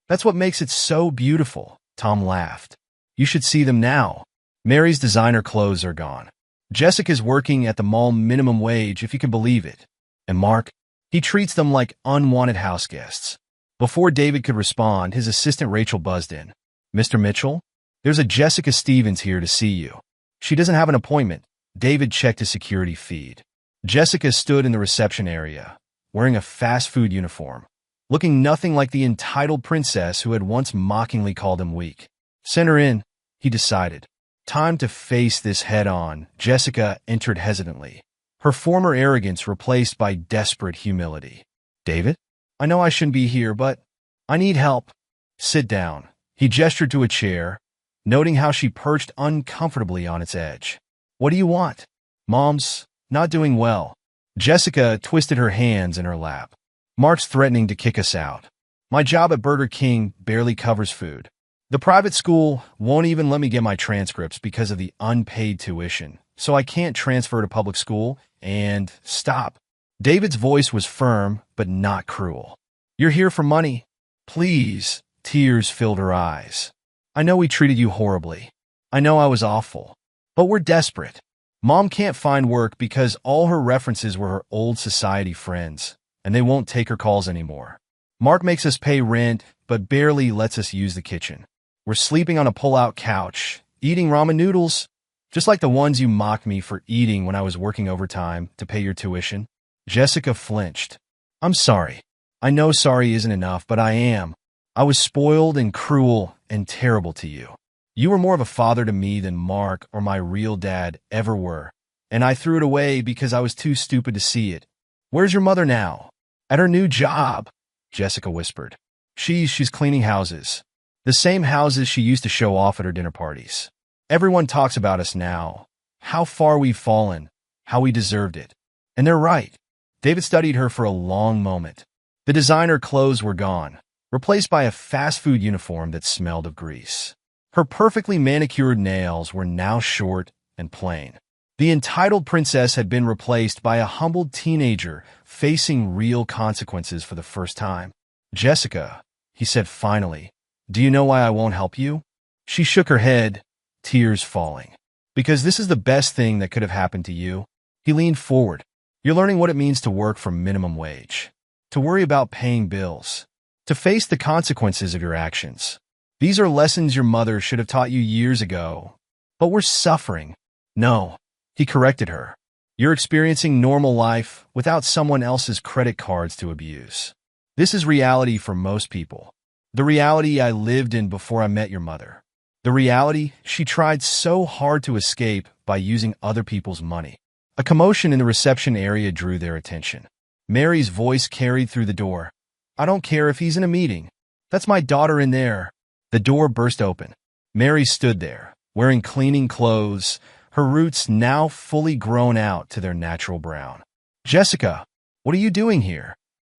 Speaker 2: That's what makes it so beautiful, Tom laughed. You should see them now. Mary's designer clothes are gone. Jessica's working at the mall minimum wage, if you can believe it. And Mark, he treats them like unwanted house guests. Before David could respond, his assistant Rachel buzzed in. Mr. Mitchell, there's a Jessica Stevens here to see you. She doesn't have an appointment. David checked his security feed. Jessica stood in the reception area, wearing a fast food uniform, looking nothing like the entitled princess who had once mockingly called him weak. Send her in, he decided. Time to face this head-on. Jessica entered hesitantly, her former arrogance replaced by desperate humility. David? I know I shouldn't be here, but I need help. Sit down. He gestured to a chair, noting how she perched uncomfortably on its edge. What do you want? Mom's not doing well. Jessica twisted her hands in her lap. Mark's threatening to kick us out. My job at Burger King barely covers food. The private school won't even let me get my transcripts because of the unpaid tuition, so I can't transfer to public school, and stop. David's voice was firm, but not cruel. You're here for money. Please. Tears filled her eyes. I know we treated you horribly. I know I was awful. But we're desperate. Mom can't find work because all her references were her old society friends, and they won't take her calls anymore. Mark makes us pay rent, but barely lets us use the kitchen. We're sleeping on a pull-out couch, eating ramen noodles, just like the ones you mocked me for eating when I was working overtime to pay your tuition. Jessica flinched. I'm sorry. I know sorry isn't enough, but I am. I was spoiled and cruel and terrible to you. You were more of a father to me than Mark or my real dad ever were, and I threw it away because I was too stupid to see it. Where's your mother now? At her new job, Jessica whispered. She's cleaning houses. The same houses she used to show off at her dinner parties. Everyone talks about us now. How far we've fallen. How we deserved it. And they're right. David studied her for a long moment. The designer clothes were gone, replaced by a fast food uniform that smelled of grease. Her perfectly manicured nails were now short and plain. The entitled princess had been replaced by a humbled teenager facing real consequences for the first time. Jessica, he said finally, do you know why I won't help you? She shook her head, tears falling. Because this is the best thing that could have happened to you. He leaned forward. You're learning what it means to work for minimum wage, to worry about paying bills, to face the consequences of your actions. These are lessons your mother should have taught you years ago. But we're suffering. No, he corrected her. You're experiencing normal life without someone else's credit cards to abuse. This is reality for most people. The reality I lived in before I met your mother. The reality she tried so hard to escape by using other people's money. A commotion in the reception area drew their attention. Mary's voice carried through the door. I don't care if he's in a meeting. That's my daughter in there. The door burst open. Mary stood there, wearing cleaning clothes, her roots now fully grown out to their natural brown. Jessica, what are you doing here?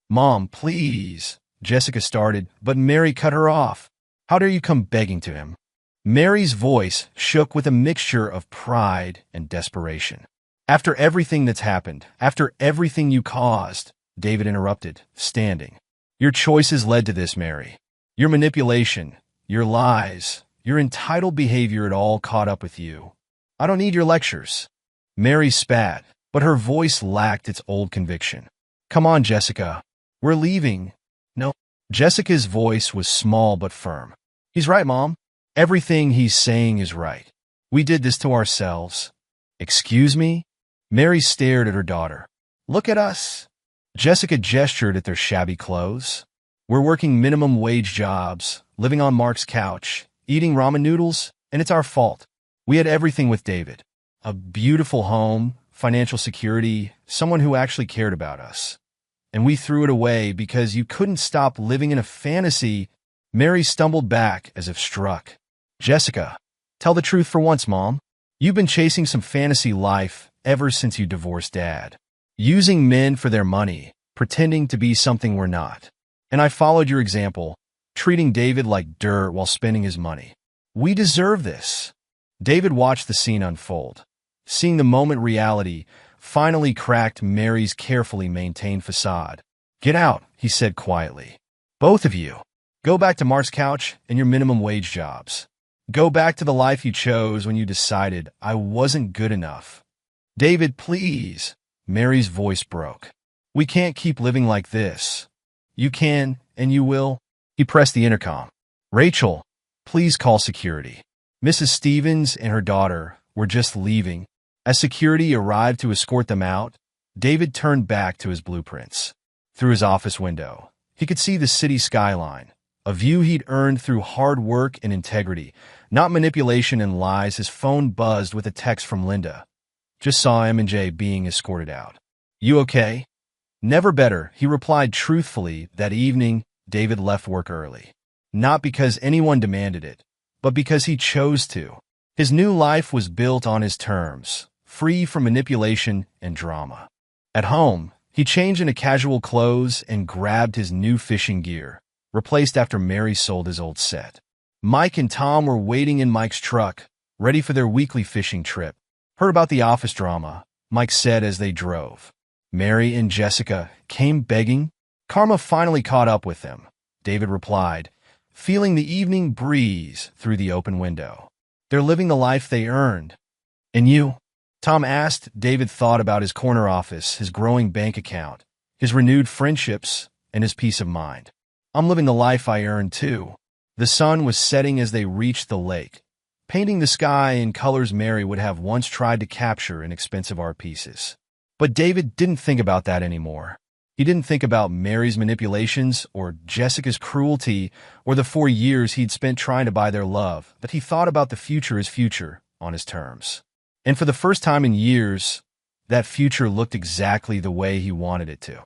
Speaker 2: Mom, please, Jessica started, but Mary cut her off. How dare you come begging to him? Mary's voice shook with a mixture of pride and desperation. After everything that's happened, after everything you caused, David interrupted, standing. Your choices led to this, Mary. Your manipulation, your lies, your entitled behavior, it all caught up with you. I don't need your lectures. Mary spat, but her voice lacked its old conviction. Come on, Jessica. We're leaving. No. Jessica's voice was small but firm. He's right, Mom. Everything he's saying is right. We did this to ourselves. Excuse me? Mary stared at her daughter. Look at us. Jessica gestured at their shabby clothes. We're working minimum wage jobs, living on Mark's couch, eating ramen noodles, and it's our fault. We had everything with David. A beautiful home, financial security, someone who actually cared about us. And we threw it away because you couldn't stop living in a fantasy. Mary stumbled back as if struck. Jessica, tell the truth for once, Mom. You've been chasing some fantasy life ever since you divorced Dad. Using men for their money, pretending to be something we're not. And I followed your example, treating David like dirt while spending his money. We deserve this. David watched the scene unfold. Seeing the moment reality finally cracked Mary's carefully maintained facade. Get out, he said quietly. Both of you. Go back to Mark's couch and your minimum wage jobs. Go back to the life you chose when you decided I wasn't good enough. David, please. Mary's voice broke. We can't keep living like this. You can, and you will. He pressed the intercom. Rachel, please call security. Mrs. Stevens and her daughter were just leaving. As security arrived to escort them out, David turned back to his blueprints. Through his office window, he could see the city skyline, a view he'd earned through hard work and integrity, not manipulation and lies. His phone buzzed with a text from Linda. Just saw M&J being escorted out. You okay? Never better, he replied truthfully. That evening, David left work early. Not because anyone demanded it, but because he chose to. His new life was built on his terms, free from manipulation and drama. At home, he changed into casual clothes and grabbed his new fishing gear, replaced after Mary sold his old set. Mike and Tom were waiting in Mike's truck, ready for their weekly fishing trip. Heard about the office drama, Mike said as they drove. Mary and Jessica came begging. Karma finally caught up with them, David replied, feeling the evening breeze through the open window. They're living the life they earned. And you? Tom asked. David thought about his corner office, his growing bank account, his renewed friendships, and his peace of mind. I'm living the life I earned too. The sun was setting as they reached the lake, painting the sky in colors Mary would have once tried to capture in expensive art pieces. But David didn't think about that anymore. He didn't think about Mary's manipulations or Jessica's cruelty or the 4 years he'd spent trying to buy their love, but he thought about the future as future on his terms. And for the first time in years, that future looked exactly the way he wanted it to.